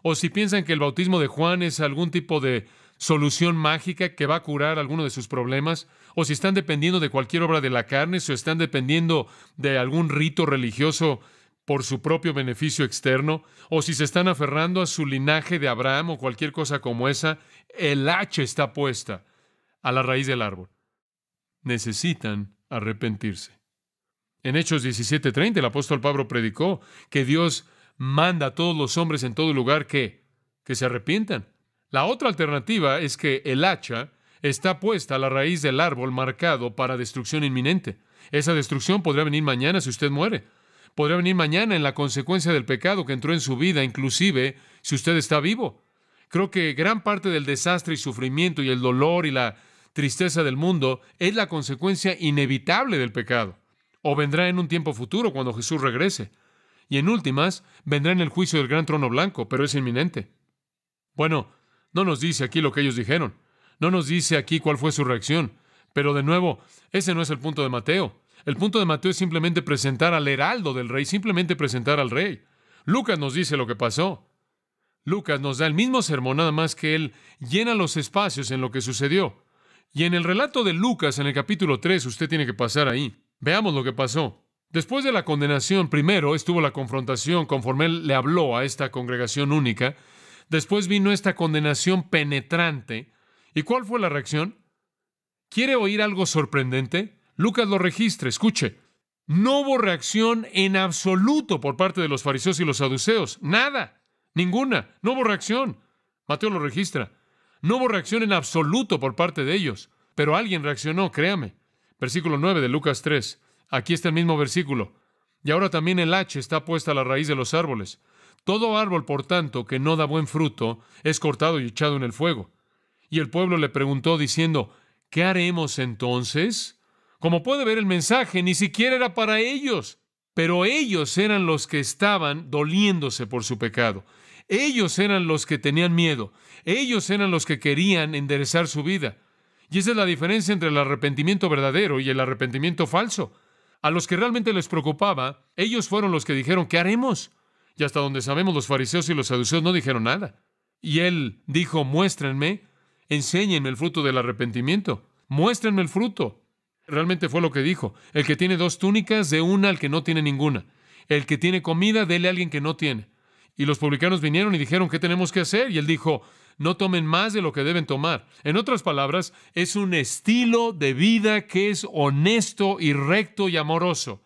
o si piensan que el bautismo de Juan es algún tipo de solución mágica que va a curar alguno de sus problemas, o si están dependiendo de cualquier obra de la carne, o están dependiendo de algún rito religioso por su propio beneficio externo, o si se están aferrando a su linaje de Abraham o cualquier cosa como esa, el hacha está puesta a la raíz del árbol. Necesitan arrepentirse. En Hechos 17:30 el apóstol Pablo predicó que Dios manda a todos los hombres en todo lugar que se arrepientan. La otra alternativa es que el hacha está puesta a la raíz del árbol marcado para destrucción inminente. Esa destrucción podría venir mañana si usted muere. Podría venir mañana en la consecuencia del pecado que entró en su vida, inclusive si usted está vivo. Creo que gran parte del desastre y sufrimiento y el dolor y la tristeza del mundo es la consecuencia inevitable del pecado. O vendrá en un tiempo futuro cuando Jesús regrese. Y en últimas, vendrá en el juicio del gran trono blanco, pero es inminente. Bueno, no nos dice aquí lo que ellos dijeron. No nos dice aquí cuál fue su reacción. Pero de nuevo, ese no es el punto de Mateo. El punto de Mateo es simplemente presentar al heraldo del rey, simplemente presentar al rey. Lucas nos dice lo que pasó. Lucas nos da el mismo sermón, nada más que él llena los espacios en lo que sucedió. Y en el relato de Lucas, en el capítulo 3, usted tiene que pasar ahí. Veamos lo que pasó. Después de la condenación, primero estuvo la confrontación conforme él le habló a esta congregación única. Después vino esta condenación penetrante. ¿Y cuál fue la reacción? ¿Quiere oír algo sorprendente? Lucas lo registra, escuche. No hubo reacción en absoluto por parte de los fariseos y los saduceos. Nada, ninguna, no hubo reacción. Mateo lo registra. No hubo reacción en absoluto por parte de ellos, pero alguien reaccionó, créame. Versículo 9 de Lucas 3. Aquí está el mismo versículo. Y ahora también el hacha está puesta a la raíz de los árboles. Todo árbol, por tanto, que no da buen fruto, es cortado y echado en el fuego. Y el pueblo le preguntó diciendo, ¿qué haremos entonces? Como puede ver, el mensaje ni siquiera era para ellos, pero ellos eran los que estaban doliéndose por su pecado. Ellos eran los que tenían miedo. Ellos eran los que querían enderezar su vida. Y esa es la diferencia entre el arrepentimiento verdadero y el arrepentimiento falso. A los que realmente les preocupaba, ellos fueron los que dijeron, ¿qué haremos? Y hasta donde sabemos, los fariseos y los saduceos no dijeron nada. Y él dijo, muéstrenme, enséñenme el fruto del arrepentimiento. Muéstrenme el fruto. Realmente fue lo que dijo. El que tiene 2 túnicas, dé una al que no tiene ninguna. El que tiene comida, dele a alguien que no tiene. Y los publicanos vinieron y dijeron, ¿qué tenemos que hacer? Y él dijo, no tomen más de lo que deben tomar. En otras palabras, es un estilo de vida que es honesto y recto y amoroso.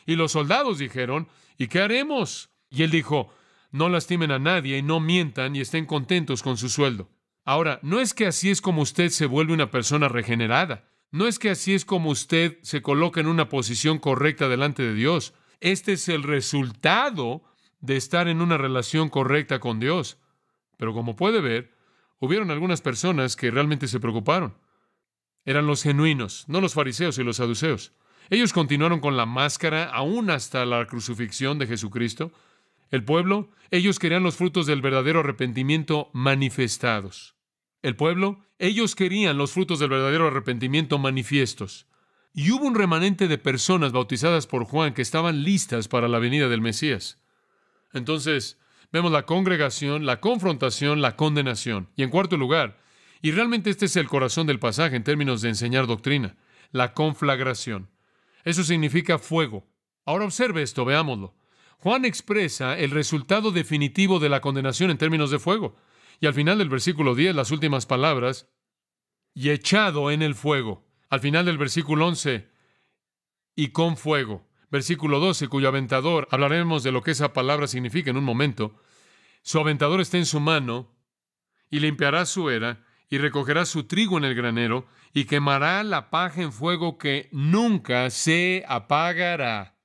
Y los soldados dijeron, ¿y qué haremos? Y él dijo, no lastimen a nadie y no mientan y estén contentos con su sueldo. Ahora, no es que así es como usted se vuelve una persona regenerada. No es que así es como usted se coloca en una posición correcta delante de Dios. Este es el resultado de estar en una relación correcta con Dios. Pero como puede ver, hubieron algunas personas que realmente se preocuparon. Eran los genuinos, no los fariseos y los saduceos. Ellos continuaron con la máscara aún hasta la crucifixión de Jesucristo. El pueblo, ellos querían los frutos del verdadero arrepentimiento manifestados. El pueblo, ellos querían los frutos del verdadero arrepentimiento manifiestos. Y hubo un remanente de personas bautizadas por Juan que estaban listas para la venida del Mesías. Entonces, vemos la congregación, la confrontación, la condenación. Y en cuarto lugar, y realmente este es el corazón del pasaje en términos de enseñar doctrina, la conflagración. Eso significa fuego. Ahora observe esto, veámoslo. Juan expresa el resultado definitivo de la condenación en términos de fuego. Y al final del versículo 10, las últimas palabras, y echado en el fuego. Al final del versículo 11, y con fuego. Versículo 12, cuyo aventador, hablaremos de lo que esa palabra significa en un momento. Su aventador está en su mano, y limpiará su era, y recogerá su trigo en el granero, y quemará la paja en fuego que nunca se apagará.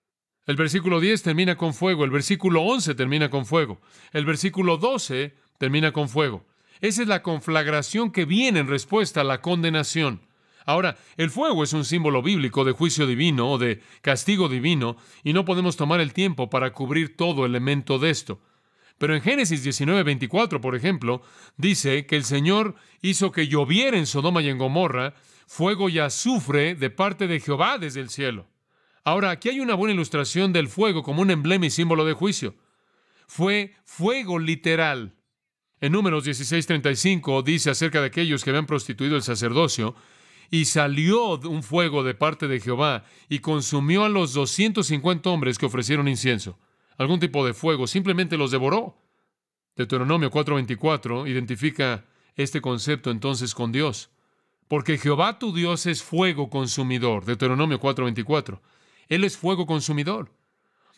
El versículo 10 termina con fuego, el versículo 11 termina con fuego, el versículo 12 termina con fuego. Esa es la conflagración que viene en respuesta a la condenación. Ahora, el fuego es un símbolo bíblico de juicio divino o de castigo divino, y no podemos tomar el tiempo para cubrir todo elemento de esto. Pero en Génesis 19:24, por ejemplo, dice que el Señor hizo que lloviera en Sodoma y en Gomorra fuego y azufre de parte de Jehová desde el cielo. Ahora, aquí hay una buena ilustración del fuego como un emblema y símbolo de juicio. Fue fuego literal. En Números 16:35 dice acerca de aquellos que habían prostituido el sacerdocio: y salió un fuego de parte de Jehová y consumió a los 250 hombres que ofrecieron incienso. Algún tipo de fuego simplemente los devoró. Deuteronomio 4:24 identifica este concepto entonces con Dios. Porque Jehová tu Dios es fuego consumidor. Deuteronomio 4:24. Él es fuego consumidor.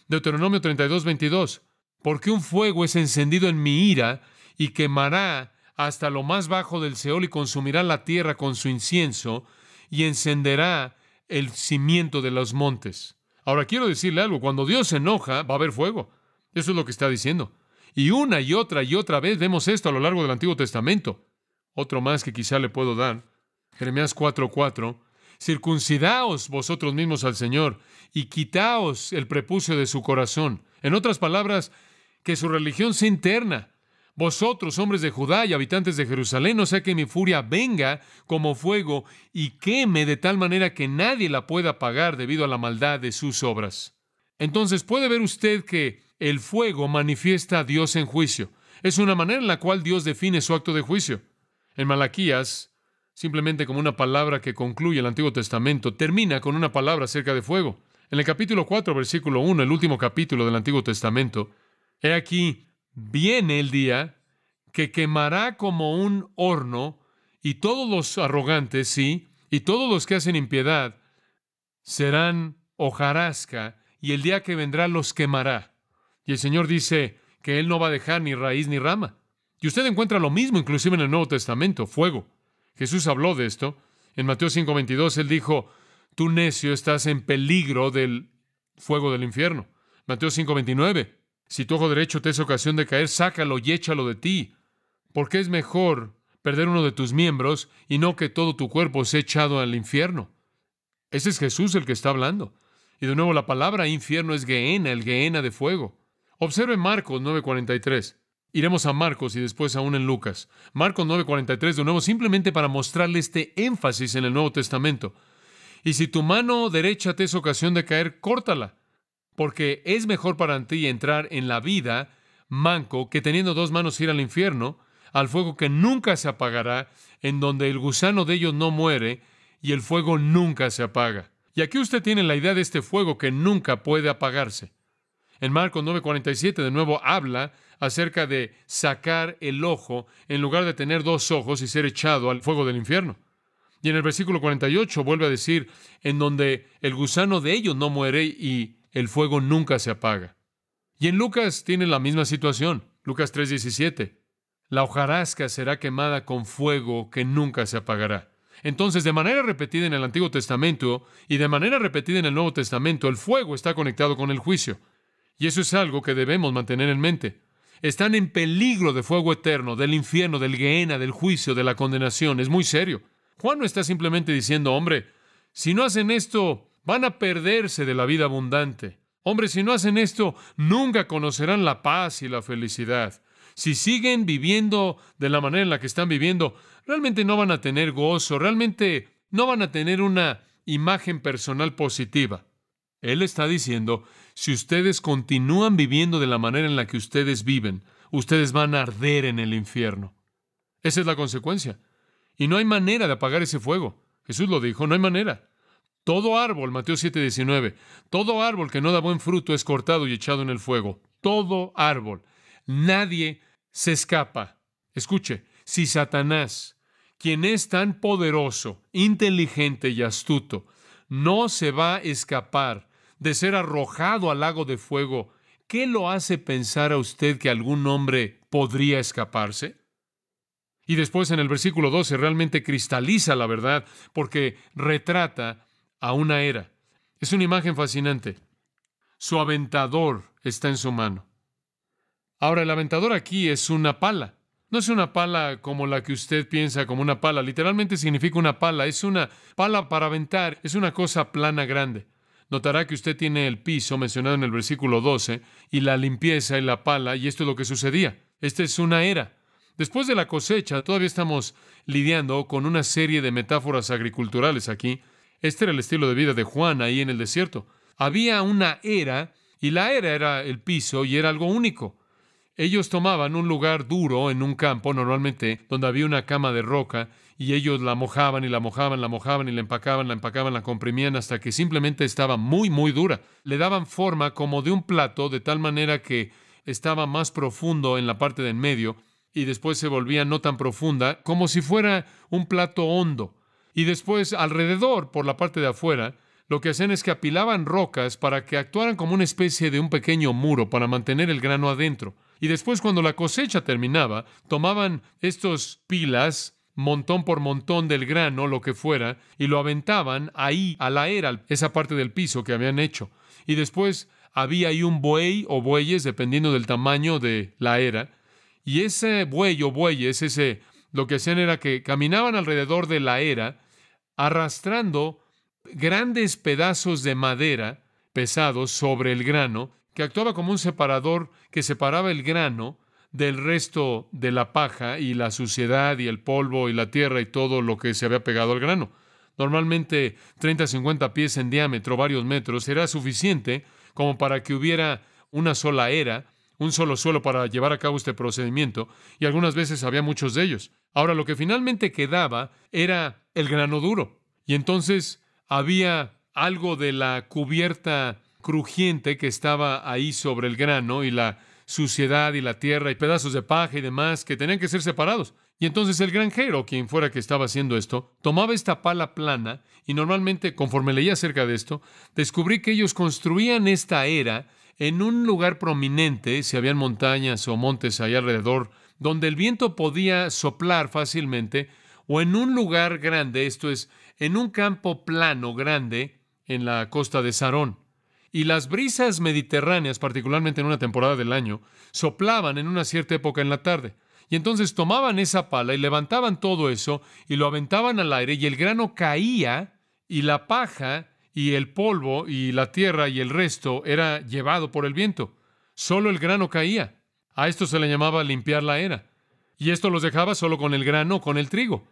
Deuteronomio 32:22. Porque un fuego es encendido en mi ira y quemará hasta lo más bajo del Seol y consumirá la tierra con su incienso y encenderá el cimiento de los montes. Ahora quiero decirle algo, cuando Dios se enoja va a haber fuego. Eso es lo que está diciendo. Y una y otra vez vemos esto a lo largo del Antiguo Testamento. Otro más que quizá le puedo dar. Jeremías 4:4. Circuncidaos vosotros mismos al Señor y quitaos el prepucio de su corazón. En otras palabras, que su religión sea interna. Vosotros, hombres de Judá y habitantes de Jerusalén, no sea que mi furia venga como fuego y queme de tal manera que nadie la pueda apagar debido a la maldad de sus obras. Entonces puede ver usted que el fuego manifiesta a Dios en juicio. Es una manera en la cual Dios define su acto de juicio. En Malaquías, simplemente como una palabra que concluye el Antiguo Testamento, termina con una palabra acerca de fuego. En el capítulo 4, versículo 1, el último capítulo del Antiguo Testamento, he aquí, viene el día que quemará como un horno, y todos los arrogantes, sí, y todos los que hacen impiedad, serán hojarasca, y el día que vendrá los quemará. Y el Señor dice que Él no va a dejar ni raíz ni rama. Y usted encuentra lo mismo inclusive en el Nuevo Testamento, fuego. Jesús habló de esto. En Mateo 5:22, Él dijo: tú necio, estás en peligro del fuego del infierno. Mateo 5:29, si tu ojo derecho te es ocasión de caer, sácalo y échalo de ti, porque es mejor perder uno de tus miembros y no que todo tu cuerpo sea echado al infierno. Ese es Jesús el que está hablando. Y de nuevo la palabra infierno es Gehenna, el Gehenna de fuego. Observe Marcos 9:43. Iremos a Marcos y después aún en Lucas. Marcos 9:43, de nuevo, simplemente para mostrarle este énfasis en el Nuevo Testamento. Y si tu mano derecha te es ocasión de caer, córtala, porque es mejor para ti entrar en la vida manco que teniendo dos manos ir al infierno, al fuego que nunca se apagará, en donde el gusano de ellos no muere y el fuego nunca se apaga. Y aquí usted tiene la idea de este fuego que nunca puede apagarse. En Marcos 9:47 de nuevo habla acerca de sacar el ojo en lugar de tener dos ojos y ser echado al fuego del infierno. Y en el versículo 48 vuelve a decir, en donde el gusano de ellos no muere y el fuego nunca se apaga. Y en Lucas tiene la misma situación. Lucas 3:17. La hojarasca será quemada con fuego que nunca se apagará. Entonces, de manera repetida en el Antiguo Testamento y de manera repetida en el Nuevo Testamento, el fuego está conectado con el juicio. Y eso es algo que debemos mantener en mente. Están en peligro de fuego eterno, del infierno, del Gehenna, del juicio, de la condenación. Es muy serio. Juan no está simplemente diciendo, hombre, si no hacen esto, van a perderse de la vida abundante. Hombre, si no hacen esto, nunca conocerán la paz y la felicidad. Si siguen viviendo de la manera en la que están viviendo, realmente no van a tener gozo, realmente no van a tener una imagen personal positiva. Él está diciendo, si ustedes continúan viviendo de la manera en la que ustedes viven, ustedes van a arder en el infierno. Esa es la consecuencia. Y no hay manera de apagar ese fuego. Jesús lo dijo, no hay manera. Todo árbol, Mateo 7:19, todo árbol que no da buen fruto es cortado y echado en el fuego. Todo árbol. Nadie se escapa. Escuche, si Satanás, quien es tan poderoso, inteligente y astuto, no se va a escapar de ser arrojado al lago de fuego, ¿qué lo hace pensar a usted que algún hombre podría escaparse? Y después en el versículo 12 realmente cristaliza la verdad porque retrata a una era. Es una imagen fascinante. Su aventador está en su mano. Ahora, el aventador aquí es una pala. No es una pala como la que usted piensa como una pala. Literalmente significa una pala. Es una pala para aventar. Es una cosa plana grande. Notará que usted tiene el piso mencionado en el versículo 12 y la limpieza y la pala, y esto es lo que sucedía. Esta es una era. Después de la cosecha, todavía estamos lidiando con una serie de metáforas agriculturales aquí. Este era el estilo de vida de Juan ahí en el desierto. Había una era, y la era el piso, y era algo único. Ellos tomaban un lugar duro en un campo, normalmente, donde había una cama de roca, y ellos la mojaban y la mojaban, la mojaban y la empacaban, la comprimían hasta que simplemente estaba muy, muy dura. Le daban forma como de un plato, de tal manera que estaba más profundo en la parte de en medio, y después se volvía no tan profunda, como si fuera un plato hondo. Y después, alrededor, por la parte de afuera, lo que hacían es que apilaban rocas para que actuaran como una especie de un pequeño muro para mantener el grano adentro. Y después, cuando la cosecha terminaba, tomaban estos pilas, montón por montón del grano, lo que fuera, y lo aventaban ahí, a la era, esa parte del piso que habían hecho. Y después había ahí un buey o bueyes, dependiendo del tamaño de la era. Y ese buey o bueyes, lo que hacían era que caminaban alrededor de la era, arrastrando grandes pedazos de madera pesados sobre el grano, que actuaba como un separador que separaba el grano del resto de la paja y la suciedad y el polvo y la tierra y todo lo que se había pegado al grano. Normalmente 30 a 50 pies en diámetro, varios metros, era suficiente como para que hubiera una sola era, un solo suelo para llevar a cabo este procedimiento, y algunas veces había muchos de ellos. Ahora, lo que finalmente quedaba era el grano duro, y entonces había algo de la cubierta crujiente que estaba ahí sobre el grano y la suciedad y la tierra y pedazos de paja y demás que tenían que ser separados. Y entonces el granjero, quien fuera que estaba haciendo esto, tomaba esta pala plana y normalmente, conforme leía acerca de esto, descubrí que ellos construían esta era en un lugar prominente, si habían montañas o montes ahí alrededor, donde el viento podía soplar fácilmente, o en un lugar grande, esto es, en un campo plano grande en la costa de Sarón. Y las brisas mediterráneas, particularmente en una temporada del año, soplaban en una cierta época en la tarde. Y entonces tomaban esa pala y levantaban todo eso y lo aventaban al aire y el grano caía y la paja y el polvo y la tierra y el resto era llevado por el viento. Solo el grano caía. A esto se le llamaba limpiar la era. Y esto los dejaba solo con el grano, con el trigo.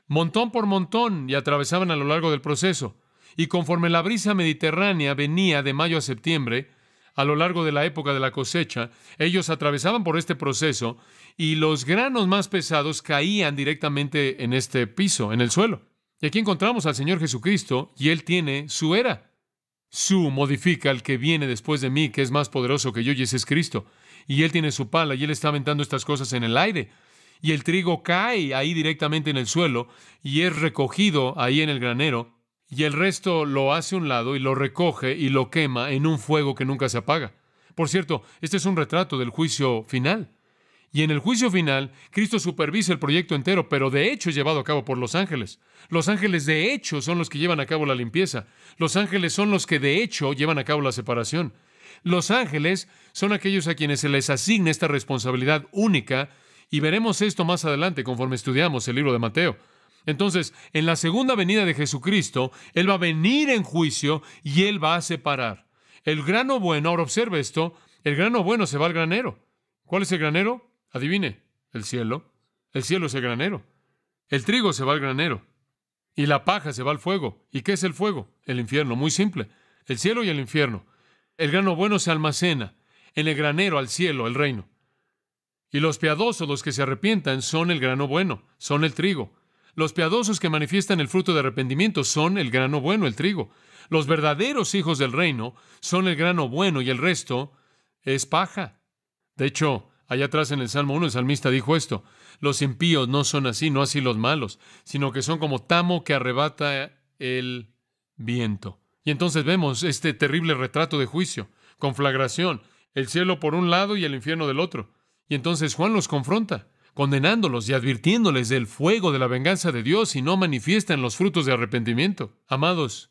Montón por montón y atravesaban a lo largo del proceso. Y conforme la brisa mediterránea venía de mayo a septiembre, a lo largo de la época de la cosecha, ellos atravesaban por este proceso y los granos más pesados caían directamente en este piso, en el suelo. Y aquí encontramos al Señor Jesucristo y Él tiene su era. Su modifica al que viene después de mí, que es más poderoso que yo, y ese es Cristo. Y Él tiene su pala y Él está aventando estas cosas en el aire. Y el trigo cae ahí directamente en el suelo y es recogido ahí en el granero. Y el resto lo hace a un lado y lo recoge y lo quema en un fuego que nunca se apaga. Por cierto, este es un retrato del juicio final. Y en el juicio final, Cristo supervisa el proyecto entero, pero de hecho es llevado a cabo por los ángeles. Los ángeles de hecho son los que llevan a cabo la limpieza. Los ángeles son los que de hecho llevan a cabo la separación. Los ángeles son aquellos a quienes se les asigna esta responsabilidad única, y veremos esto más adelante conforme estudiamos el libro de Mateo. Entonces, en la segunda venida de Jesucristo, Él va a venir en juicio y Él va a separar. El grano bueno, ahora observe esto, el grano bueno se va al granero. ¿Cuál es el granero? Adivine, el cielo. El cielo es el granero. El trigo se va al granero. Y la paja se va al fuego. ¿Y qué es el fuego? El infierno, muy simple. El cielo y el infierno. El grano bueno se almacena en el granero al cielo, el reino. Y los piadosos, los que se arrepientan, son el grano bueno, son el trigo. Los piadosos que manifiestan el fruto de arrepentimiento son el grano bueno, el trigo. Los verdaderos hijos del reino son el grano bueno y el resto es paja. De hecho, allá atrás en el Salmo 1, el salmista dijo esto: los impíos no son así, no así los malos, sino que son como tamo que arrebata el viento. Y entonces vemos este terrible retrato de juicio, conflagración, el cielo por un lado y el infierno del otro. Y entonces Juan los confronta, condenándolos y advirtiéndoles del fuego de la venganza de Dios si no manifiestan los frutos de arrepentimiento. Amados,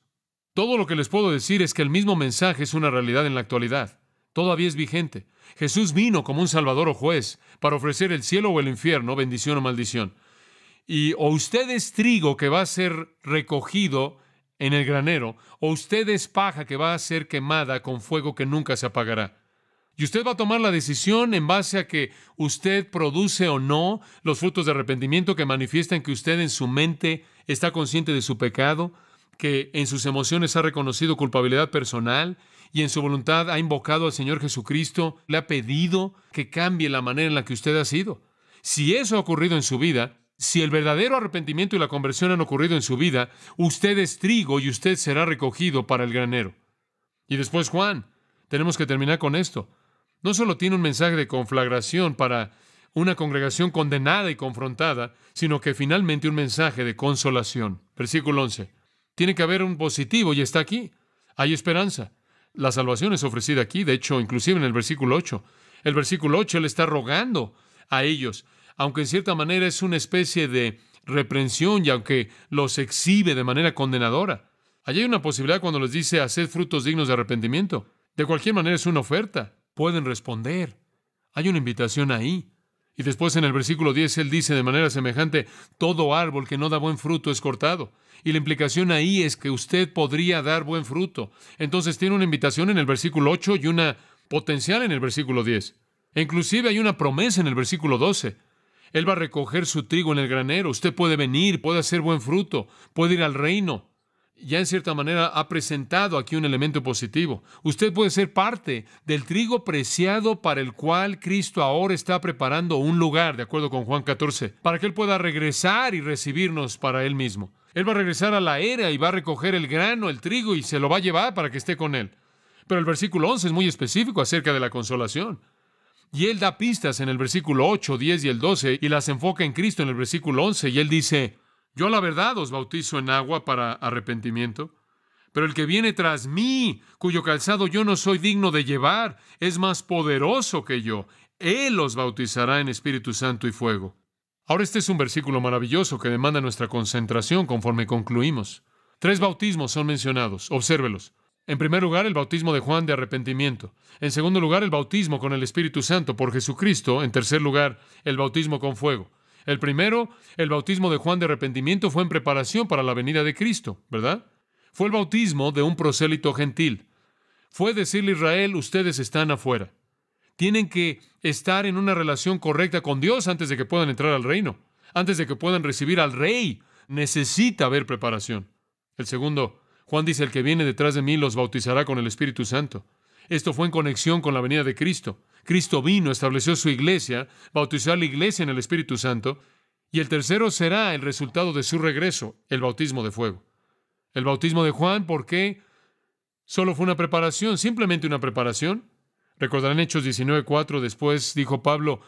todo lo que les puedo decir es que el mismo mensaje es una realidad en la actualidad. todavía es vigente. Jesús vino como un salvador o juez para ofrecer el cielo o el infierno, bendición o maldición. Y o usted es trigo que va a ser recogido en el granero, o usted es paja que va a ser quemada con fuego que nunca se apagará. Y usted va a tomar la decisión en base a que usted produce o no los frutos de arrepentimiento que manifiestan que usted en su mente está consciente de su pecado, que en sus emociones ha reconocido culpabilidad personal y en su voluntad ha invocado al Señor Jesucristo, le ha pedido que cambie la manera en la que usted ha sido. Si eso ha ocurrido en su vida, si el verdadero arrepentimiento y la conversión han ocurrido en su vida, usted es trigo y usted será recogido para el granero. Y después Juan, tenemos que terminar con esto. No solo tiene un mensaje de conflagración para una congregación condenada y confrontada, sino que finalmente un mensaje de consolación. Versículo 11. Tiene que haber un positivo y está aquí. Hay esperanza. La salvación es ofrecida aquí, de hecho, inclusive en el versículo 8. El versículo 8, Él está rogando a ellos, aunque en cierta manera es una especie de reprensión y aunque los exhibe de manera condenadora. Allí hay una posibilidad cuando les dice, haced frutos dignos de arrepentimiento. De cualquier manera es una oferta. Pueden responder. Hay una invitación ahí. Y después en el versículo 10 Él dice de manera semejante, todo árbol que no da buen fruto es cortado. Y la implicación ahí es que usted podría dar buen fruto. Entonces tiene una invitación en el versículo 8 y una potencial en el versículo 10. E inclusive hay una promesa en el versículo 12. Él va a recoger su trigo en el granero. Usted puede venir, puede hacer buen fruto, puede ir al reino. Ya en cierta manera ha presentado aquí un elemento positivo. Usted puede ser parte del trigo preciado para el cual Cristo ahora está preparando un lugar, de acuerdo con Juan 14, para que Él pueda regresar y recibirnos para Él mismo. Él va a regresar a la era y va a recoger el grano, el trigo, y se lo va a llevar para que esté con Él. Pero el versículo 11 es muy específico acerca de la consolación. Y Él da pistas en el versículo 8, 10 y el 12, y las enfoca en Cristo en el versículo 11, y Él dice, yo a la verdad os bautizo en agua para arrepentimiento, pero el que viene tras mí, cuyo calzado yo no soy digno de llevar, es más poderoso que yo. Él os bautizará en Espíritu Santo y fuego. Ahora este es un versículo maravilloso que demanda nuestra concentración conforme concluimos. 3 bautismos son mencionados. Obsérvelos. En primer lugar, el bautismo de Juan de arrepentimiento. En segundo lugar, el bautismo con el Espíritu Santo por Jesucristo. En tercer lugar, el bautismo con fuego. El primero, el bautismo de Juan de arrepentimiento, fue en preparación para la venida de Cristo, ¿verdad? Fue el bautismo de un prosélito gentil. Fue decirle a Israel, ustedes están afuera. Tienen que estar en una relación correcta con Dios antes de que puedan entrar al reino. Antes de que puedan recibir al rey, necesita haber preparación. El segundo, Juan dice, el que viene detrás de mí los bautizará con el Espíritu Santo. Esto fue en conexión con la venida de Cristo. Cristo vino, estableció su iglesia, bautizó a la iglesia en el Espíritu Santo, y el tercero será el resultado de su regreso, el bautismo de fuego. El bautismo de Juan, ¿por qué? Solo fue una preparación, simplemente una preparación. Recordarán Hechos 19:4, después dijo Pablo,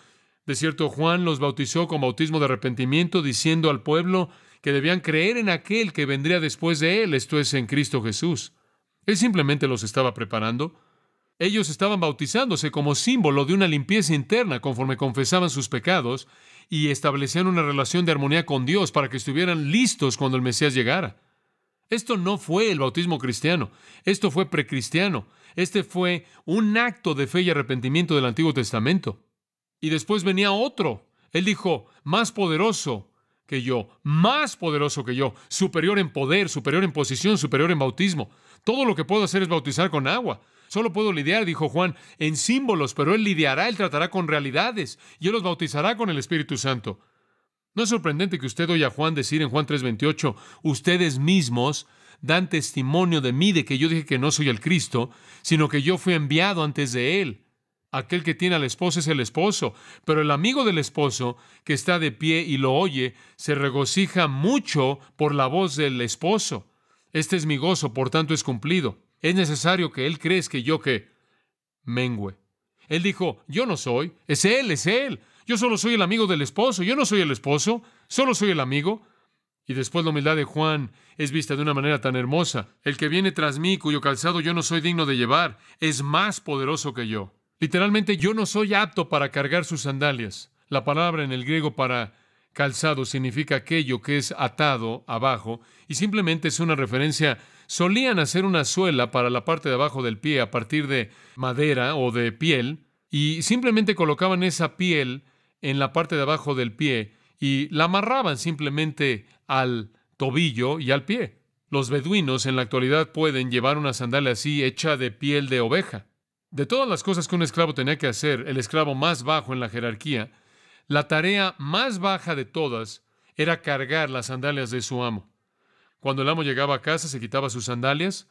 de cierto Juan los bautizó con bautismo de arrepentimiento, diciendo al pueblo que debían creer en aquel que vendría después de él, esto es, en Cristo Jesús. Él simplemente los estaba preparando. Ellos estaban bautizándose como símbolo de una limpieza interna conforme confesaban sus pecados y establecían una relación de armonía con Dios para que estuvieran listos cuando el Mesías llegara. Esto no fue el bautismo cristiano, esto fue precristiano. Este fue un acto de fe y arrepentimiento del Antiguo Testamento. Y después venía otro. Él dijo, más poderoso que yo, superior en poder, superior en posición, superior en bautismo. Todo lo que puedo hacer es bautizar con agua. Solo puedo lidiar, dijo Juan, en símbolos, pero Él lidiará, Él tratará con realidades y Él los bautizará con el Espíritu Santo. No es sorprendente que usted oiga a Juan decir en Juan 3:28, ustedes mismos dan testimonio de mí, de que yo dije que no soy el Cristo, sino que yo fui enviado antes de Él. Aquel que tiene al esposo es el esposo, pero el amigo del esposo, que está de pie y lo oye, se regocija mucho por la voz del esposo. Este es mi gozo, por tanto es cumplido. Es necesario que Él crezca y yo que mengüe. Él dijo, yo no soy, es Él, es Él. Yo solo soy el amigo del esposo, yo no soy el esposo, solo soy el amigo. Y después la humildad de Juan es vista de una manera tan hermosa. El que viene tras mí, cuyo calzado yo no soy digno de llevar, es más poderoso que yo. Literalmente, yo no soy apto para cargar sus sandalias. La palabra en el griego para calzado significa aquello que es atado abajo y simplemente es una referencia solían hacer una suela para la parte de abajo del pie a partir de madera o de piel, y simplemente colocaban esa piel en la parte de abajo del pie y la amarraban simplemente al tobillo y al pie. Los beduinos en la actualidad pueden llevar una sandalia así hecha de piel de oveja. De todas las cosas que un esclavo tenía que hacer, el esclavo más bajo en la jerarquía, la tarea más baja de todas era cargar las sandalias de su amo. Cuando el amo llegaba a casa, se quitaba sus sandalias,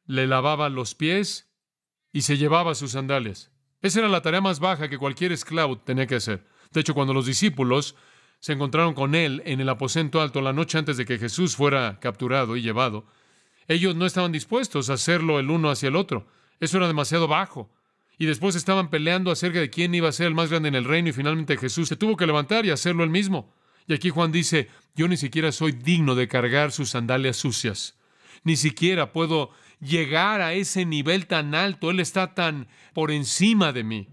le lavaba los pies y se llevaba sus sandalias. Esa era la tarea más baja que cualquier esclavo tenía que hacer. De hecho, cuando los discípulos se encontraron con él en el aposento alto la noche antes de que Jesús fuera capturado y llevado, ellos no estaban dispuestos a hacerlo el uno hacia el otro. Eso era demasiado bajo. Y después estaban peleando acerca de quién iba a ser el más grande en el reino, y finalmente Jesús se tuvo que levantar y hacerlo él mismo. Y aquí Juan dice, yo ni siquiera soy digno de cargar sus sandalias sucias. Ni siquiera puedo llegar a ese nivel tan alto. Él está tan por encima de mí.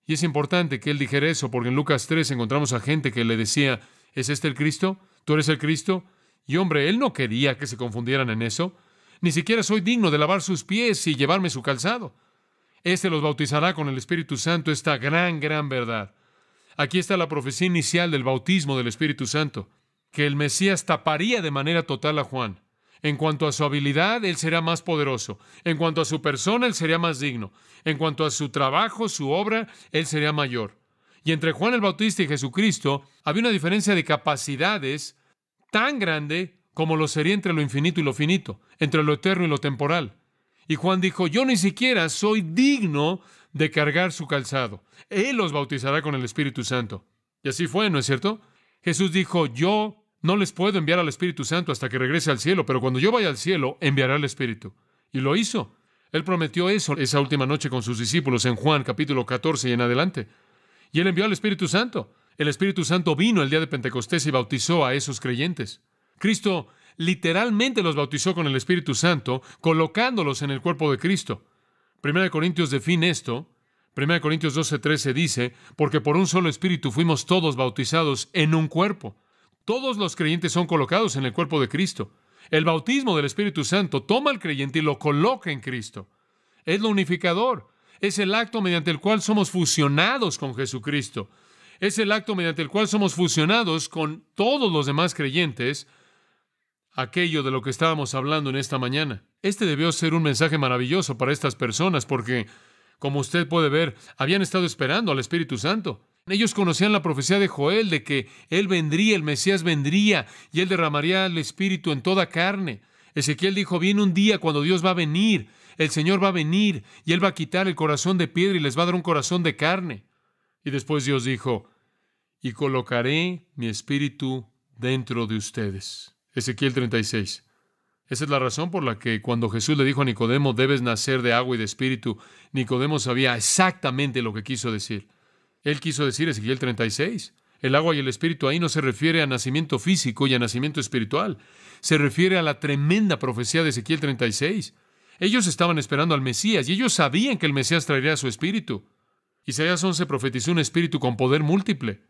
Y es importante que él dijera eso, porque en Lucas 3 encontramos a gente que le decía, ¿es este el Cristo? ¿Tú eres el Cristo? Y hombre, él no quería que se confundieran en eso. Ni siquiera soy digno de lavar sus pies y llevarme su calzado. Este los bautizará con el Espíritu Santo, esta gran verdad. Aquí está la profecía inicial del bautismo del Espíritu Santo, que el Mesías taparía de manera total a Juan. En cuanto a su habilidad, él será más poderoso. En cuanto a su persona, él sería más digno. En cuanto a su trabajo, su obra, él sería mayor. Y entre Juan el Bautista y Jesucristo había una diferencia de capacidades tan grande como lo sería entre lo infinito y lo finito, entre lo eterno y lo temporal. Y Juan dijo, yo ni siquiera soy digno de cargar su calzado. Él los bautizará con el Espíritu Santo. Y así fue, ¿no es cierto? Jesús dijo, yo no les puedo enviar al Espíritu Santo hasta que regrese al cielo, pero cuando yo vaya al cielo, enviaré al Espíritu. Y lo hizo. Él prometió eso esa última noche con sus discípulos en Juan capítulo 14 y en adelante. Y él envió al Espíritu Santo. El Espíritu Santo vino el día de Pentecostés y bautizó a esos creyentes. Cristo literalmente los bautizó con el Espíritu Santo, colocándolos en el cuerpo de Cristo. 1 Corintios define esto. 1 Corintios 12:13 dice, porque por un solo Espíritu fuimos todos bautizados en un cuerpo. Todos los creyentes son colocados en el cuerpo de Cristo. El bautismo del Espíritu Santo toma al creyente y lo coloca en Cristo. Es lo unificador. Es el acto mediante el cual somos fusionados con Jesucristo. Es el acto mediante el cual somos fusionados con todos los demás creyentes. Aquello de lo que estábamos hablando en esta mañana. Este debió ser un mensaje maravilloso para estas personas porque, como usted puede ver, habían estado esperando al Espíritu Santo. Ellos conocían la profecía de Joel de que Él vendría, el Mesías vendría, y Él derramaría el Espíritu en toda carne. Ezequiel dijo, viene un día cuando Dios va a venir, el Señor va a venir, y Él va a quitar el corazón de piedra y les va a dar un corazón de carne. Y después Dios dijo, y colocaré mi Espíritu dentro de ustedes. Ezequiel 36. Esa es la razón por la que cuando Jesús le dijo a Nicodemo, debes nacer de agua y de espíritu, Nicodemo sabía exactamente lo que quiso decir. Él quiso decir, Ezequiel 36, el agua y el espíritu ahí no se refiere a nacimiento físico y a nacimiento espiritual. Se refiere a la tremenda profecía de Ezequiel 36. Ellos estaban esperando al Mesías y ellos sabían que el Mesías traería su espíritu. Isaías 11 profetizó un espíritu con poder múltiple.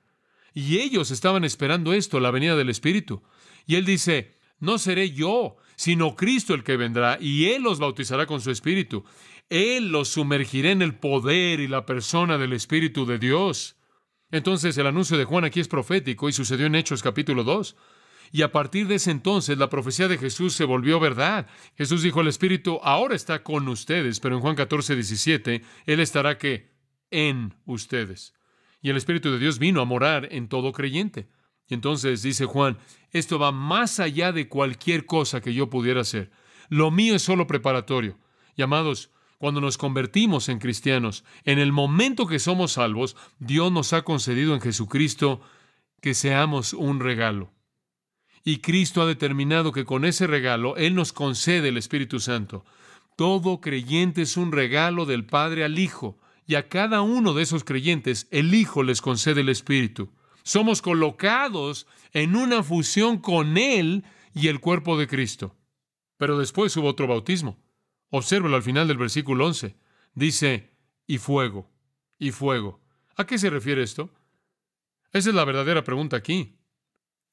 Y ellos estaban esperando esto, la venida del Espíritu. Y Él dice, no seré yo, sino Cristo el que vendrá, y Él los bautizará con su Espíritu. Él los sumergirá en el poder y la persona del Espíritu de Dios. Entonces el anuncio de Juan aquí es profético y sucedió en Hechos capítulo 2. Y a partir de ese entonces la profecía de Jesús se volvió verdad. Jesús dijo, el Espíritu ahora está con ustedes, pero en Juan 14:17, Él estará ¿qué? En ustedes. Y el Espíritu de Dios vino a morar en todo creyente. Y entonces dice Juan, esto va más allá de cualquier cosa que yo pudiera hacer. Lo mío es solo preparatorio. Y amados, cuando nos convertimos en cristianos, en el momento que somos salvos, Dios nos ha concedido en Jesucristo que seamos un regalo. Y Cristo ha determinado que con ese regalo Él nos concede el Espíritu Santo. Todo creyente es un regalo del Padre al Hijo. Y a cada uno de esos creyentes, el Hijo les concede el Espíritu. Somos colocados en una fusión con Él y el cuerpo de Cristo. Pero después hubo otro bautismo. Obsérvelo al final del versículo 11. Dice, y fuego, y fuego. ¿A qué se refiere esto? Esa es la verdadera pregunta aquí.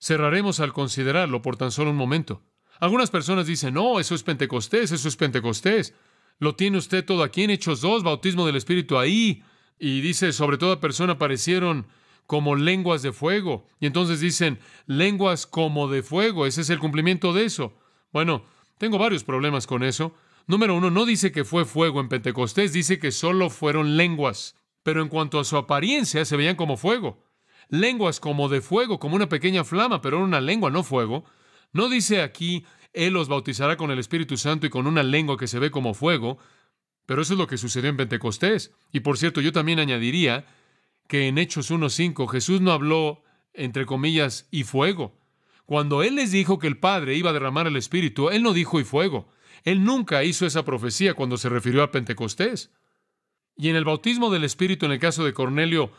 Cerraremos al considerarlo por tan solo un momento. Algunas personas dicen, no, eso es Pentecostés, eso es Pentecostés. Lo tiene usted todo aquí en Hechos 2, bautismo del Espíritu ahí. Y dice, sobre toda persona aparecieron como lenguas de fuego. Y entonces dicen, lenguas como de fuego. Ese es el cumplimiento de eso. Bueno, tengo varios problemas con eso. Número uno, no dice que fue fuego en Pentecostés, dice que solo fueron lenguas. Pero en cuanto a su apariencia, se veían como fuego. Lenguas como de fuego, como una pequeña flama, pero era una lengua, no fuego. No dice aquí, Él los bautizará con el Espíritu Santo y con una lengua que se ve como fuego, pero eso es lo que sucedió en Pentecostés. Y por cierto, yo también añadiría que en Hechos 1:5 Jesús no habló, entre comillas, y fuego. Cuando Él les dijo que el Padre iba a derramar el Espíritu, Él no dijo y fuego. Él nunca hizo esa profecía cuando se refirió a Pentecostés. Y en el bautismo del Espíritu, en el caso de Cornelio,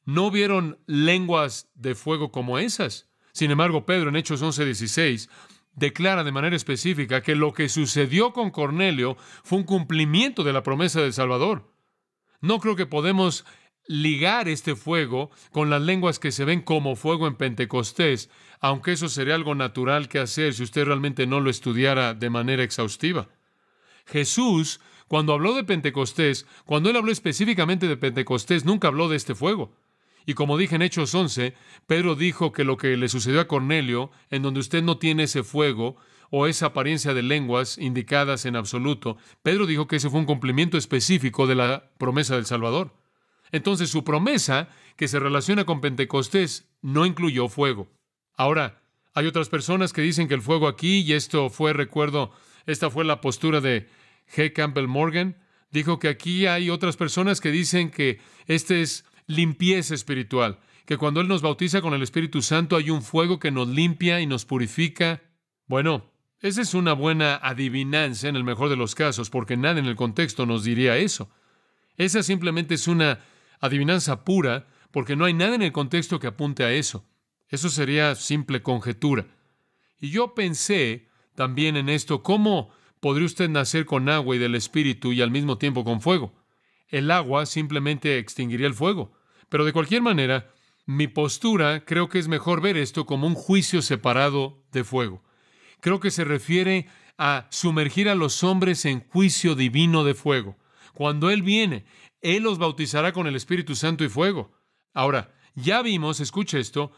no vieron lenguas de fuego como esas. Sin embargo, Pedro en Hechos 11:16 declara de manera específica que lo que sucedió con Cornelio fue un cumplimiento de la promesa del Salvador. No creo que podemos ligar este fuego con las lenguas que se ven como fuego en Pentecostés, aunque eso sería algo natural que hacer si usted realmente no lo estudiara de manera exhaustiva. Jesús, cuando habló de Pentecostés, cuando Él habló específicamente de Pentecostés, nunca habló de este fuego. Y como dije en Hechos 11, Pedro dijo que lo que le sucedió a Cornelio, en donde usted no tiene ese fuego o esa apariencia de lenguas indicadas en absoluto, Pedro dijo que ese fue un cumplimiento específico de la promesa del Salvador. Entonces su promesa, que se relaciona con Pentecostés, no incluyó fuego. Ahora, hay otras personas que dicen que el fuego aquí, y esta fue la postura de G. Campbell Morgan, dijo que aquí hay otras personas que dicen que este es limpieza espiritual, que cuando Él nos bautiza con el Espíritu Santo hay un fuego que nos limpia y nos purifica. Bueno, esa es una buena adivinanza en el mejor de los casos, porque nada en el contexto nos diría eso. Esa simplemente es una adivinanza pura, porque no hay nada en el contexto que apunte a eso. Eso sería simple conjetura. Y yo pensé también en esto, ¿cómo podría usted nacer con agua y del Espíritu y al mismo tiempo con fuego? El agua simplemente extinguiría el fuego. Pero de cualquier manera, mi postura creo que es mejor ver esto como un juicio separado de fuego. Creo que se refiere a sumergir a los hombres en juicio divino de fuego. Cuando Él viene, Él los bautizará con el Espíritu Santo y fuego. Ahora, ya vimos, escuche esto,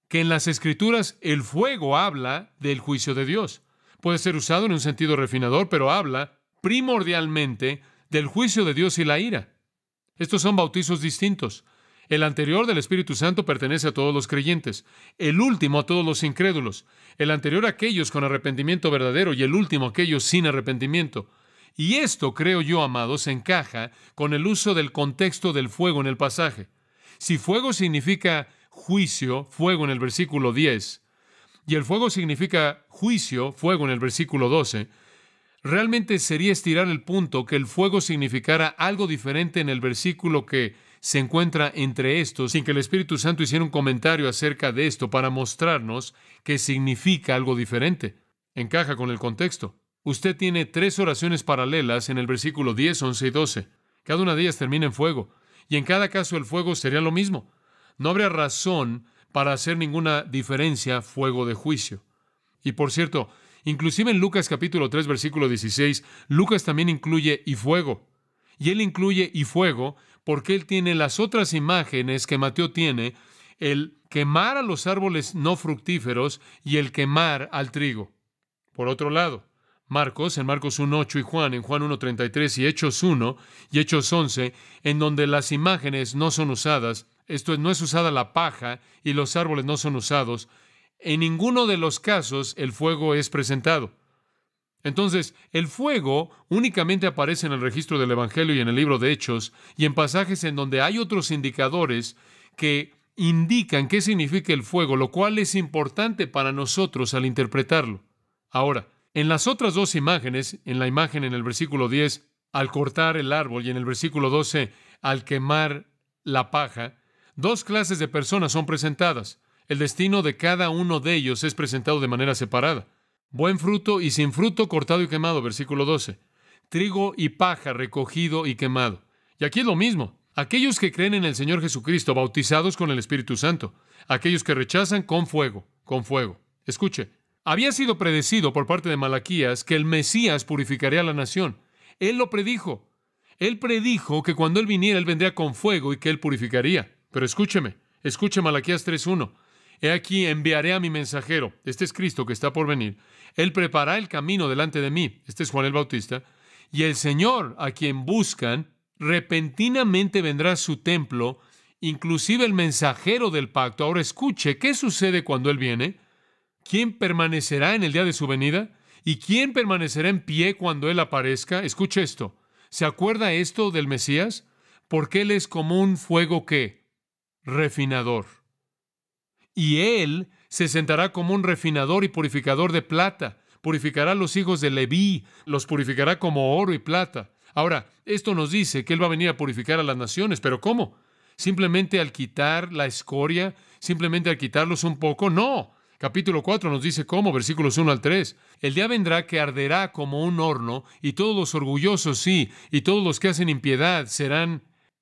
que en las Escrituras el fuego habla del juicio de Dios. Puede ser usado en un sentido refinador, pero habla primordialmente del juicio de Dios y la ira. Estos son bautizos distintos. El anterior del Espíritu Santo pertenece a todos los creyentes, el último a todos los incrédulos, el anterior a aquellos con arrepentimiento verdadero y el último a aquellos sin arrepentimiento. Y esto, creo yo, amados, encaja con el uso del contexto del fuego en el pasaje. Si fuego significa juicio, fuego en el versículo 10, y el fuego significa juicio, fuego en el versículo 12, realmente sería estirar el punto que el fuego significara algo diferente en el versículo que se encuentra entre estos, sin que el Espíritu Santo hiciera un comentario acerca de esto para mostrarnos que significa algo diferente. Encaja con el contexto. Usted tiene 3 oraciones paralelas en el versículo 10, 11 y 12. Cada una de ellas termina en fuego. Y en cada caso el fuego sería lo mismo. No habría razón para hacer ninguna diferencia, fuego de juicio. Y por cierto, inclusive en Lucas capítulo 3, versículo 16, Lucas también incluye y fuego. Y él incluye y fuego porque él tiene las otras imágenes que Mateo tiene, el quemar a los árboles no fructíferos y el quemar al trigo. Por otro lado, Marcos, en Marcos 1:8 y Juan, en Juan 1:33 y Hechos 1 y Hechos 11, en donde las imágenes no son usadas, esto es, no es usada la paja y los árboles no son usados, en ninguno de los casos el fuego es presentado. Entonces, el fuego únicamente aparece en el registro del Evangelio y en el libro de Hechos y en pasajes en donde hay otros indicadores que indican qué significa el fuego, lo cual es importante para nosotros al interpretarlo. Ahora, en las otras 2 imágenes, en la imagen en el versículo 10, al cortar el árbol, y en el versículo 12, al quemar la paja, 2 clases de personas son presentadas. El destino de cada uno de ellos es presentado de manera separada. Buen fruto y sin fruto, cortado y quemado, versículo 12. Trigo y paja, recogido y quemado. Y aquí es lo mismo. Aquellos que creen en el Señor Jesucristo, bautizados con el Espíritu Santo. Aquellos que rechazan, con fuego, con fuego. Escuche, Había sido predecido por parte de Malaquías que el Mesías purificaría a la nación. Él lo predijo. Él predijo que cuando Él viniera, Él vendría con fuego y que Él purificaría. Pero escuche Malaquías 3:1. He aquí enviaré a mi mensajero. Este es Cristo que está por venir. Él preparará el camino delante de mí. Este es Juan el Bautista. Y el Señor, a quien buscan, repentinamente vendrá a su templo, inclusive el mensajero del pacto. Ahora escuche, ¿qué sucede cuando Él viene? ¿Quién permanecerá en el día de su venida? ¿Y quién permanecerá en pie cuando Él aparezca? Escuche esto. ¿Se acuerda esto del Mesías? Porque Él es como un fuego ¿qué? Refinador. Y Él se sentará como un refinador y purificador de plata. Purificará a los hijos de Leví, los purificará como oro y plata. Ahora, esto nos dice que Él va a venir a purificar a las naciones, ¿pero cómo? ¿Simplemente al quitar la escoria? ¿Simplemente al quitarlos un poco? No. Capítulo 4 nos dice cómo, versículos 1 al 3. El día vendrá que arderá como un horno, y todos los orgullosos sí, y todos los que hacen impiedad serán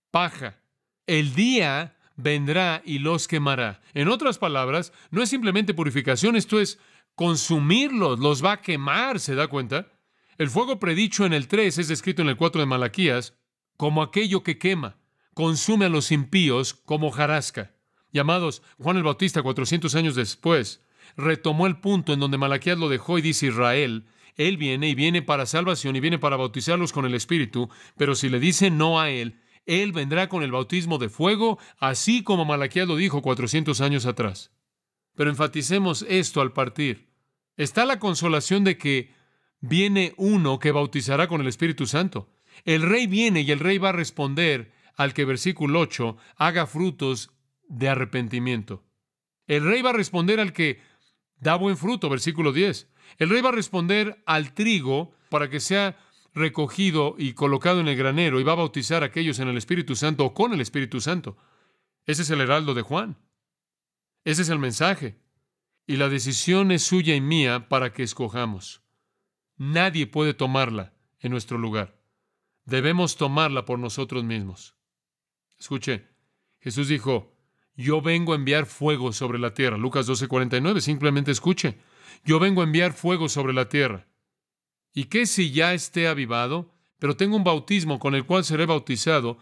paja. El día vendrá y los quemará. En otras palabras, no es simplemente purificación, esto es consumirlos, los va a quemar, ¿se da cuenta? El fuego predicho en el 3 es descrito en el 4 de Malaquías como aquello que quema, consume a los impíos como hojarasca. Llamados, Juan el Bautista, 400 años después, retomó el punto en donde Malaquías lo dejó y dice Israel, Él viene y viene para salvación y viene para bautizarlos con el Espíritu, pero si le dicen no a Él vendrá con el bautismo de fuego, así como Malaquías lo dijo 400 años atrás. Pero enfaticemos esto al partir. Está la consolación de que viene uno que bautizará con el Espíritu Santo. El Rey viene y el Rey va a responder al que, versículo 8, haga frutos de arrepentimiento. El Rey va a responder al que da buen fruto, versículo 10. El Rey va a responder al trigo para que sea recogido y colocado en el granero, y va a bautizar a aquellos en el Espíritu Santo o con el Espíritu Santo. Ese es el heraldo de Juan. Ese es el mensaje. Y la decisión es suya y mía para que escojamos. Nadie puede tomarla en nuestro lugar. Debemos tomarla por nosotros mismos. Escuche, Jesús dijo, yo vengo a enviar fuego sobre la tierra. Lucas 12:49, simplemente escuche. Yo vengo a enviar fuego sobre la tierra. ¿Y qué si ya esté avivado? Pero tengo un bautismo con el cual seré bautizado.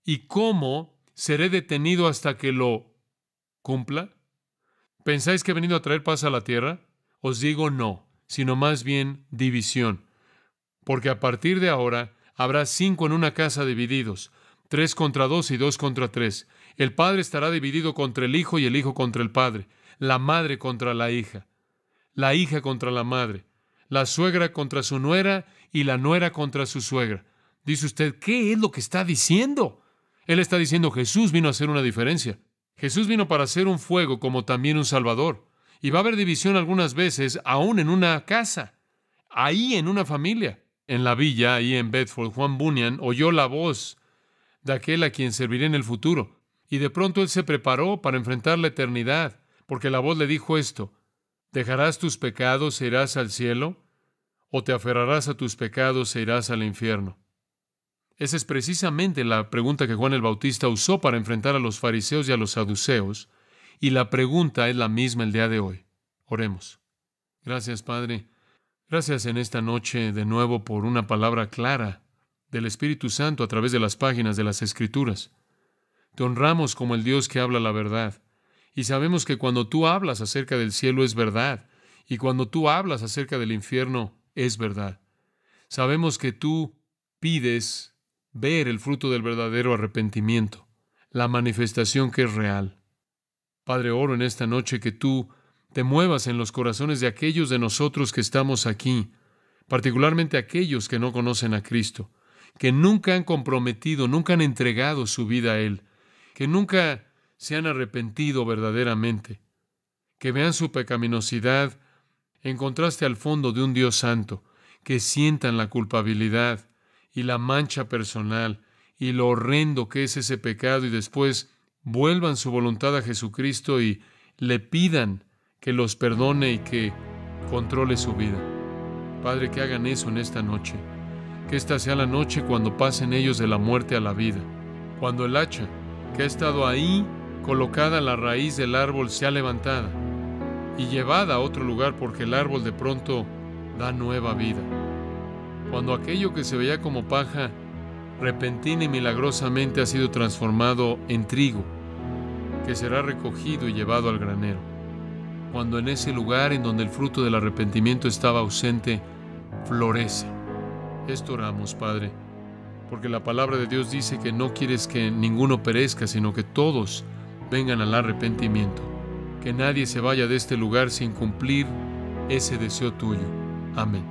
¿Y cómo seré detenido hasta que lo cumpla? ¿Pensáis que he venido a traer paz a la tierra? Os digo no, sino más bien división. Porque a partir de ahora habrá 5 en una casa divididos, 3 contra 2 y 2 contra 3. El padre estará dividido contra el hijo y el hijo contra el padre, la madre contra la hija contra la madre, la suegra contra su nuera y la nuera contra su suegra. Dice usted, ¿qué es lo que está diciendo? Él está diciendo, Jesús vino a hacer una diferencia. Jesús vino para hacer un fuego como también un salvador. Y va a haber división algunas veces, aún en una casa, ahí en una familia. En la villa, ahí en Bedford, Juan Bunyan oyó la voz de aquel a quien serviré en el futuro. Y de pronto él se preparó para enfrentar la eternidad, porque la voz le dijo esto, ¿dejarás tus pecados e irás al cielo? ¿O te aferrarás a tus pecados e irás al infierno? Esa es precisamente la pregunta que Juan el Bautista usó para enfrentar a los fariseos y a los saduceos, y la pregunta es la misma el día de hoy. Oremos. Gracias, Padre. Gracias en esta noche de nuevo por una palabra clara del Espíritu Santo a través de las páginas de las Escrituras. Te honramos como el Dios que habla la verdad. Y sabemos que cuando tú hablas acerca del cielo es verdad, y cuando tú hablas acerca del infierno es verdad. Sabemos que tú pides ver el fruto del verdadero arrepentimiento, la manifestación que es real. Padre, oro en esta noche que tú te muevas en los corazones de aquellos de nosotros que estamos aquí, particularmente aquellos que no conocen a Cristo, que nunca han comprometido, nunca han entregado su vida a Él, que nunca se han arrepentido verdaderamente, que vean su pecaminosidad en contraste al fondo de un Dios santo, que sientan la culpabilidad y la mancha personal y lo horrendo que es ese pecado y después vuelvan su voluntad a Jesucristo y le pidan que los perdone y que controle su vida. Padre, que hagan eso en esta noche, que esta sea la noche cuando pasen ellos de la muerte a la vida, cuando el hacha que ha estado ahí colocada en la raíz del árbol sea levantada, y llevada a otro lugar, porque el árbol de pronto da nueva vida. Cuando aquello que se veía como paja, repentina y milagrosamente ha sido transformado en trigo, que será recogido y llevado al granero. Cuando en ese lugar en donde el fruto del arrepentimiento estaba ausente, florece. Esto oramos, Padre, porque la palabra de Dios dice que no quieres que ninguno perezca, sino que todos vengan al arrepentimiento. Que nadie se vaya de este lugar sin cumplir ese deseo tuyo. Amén.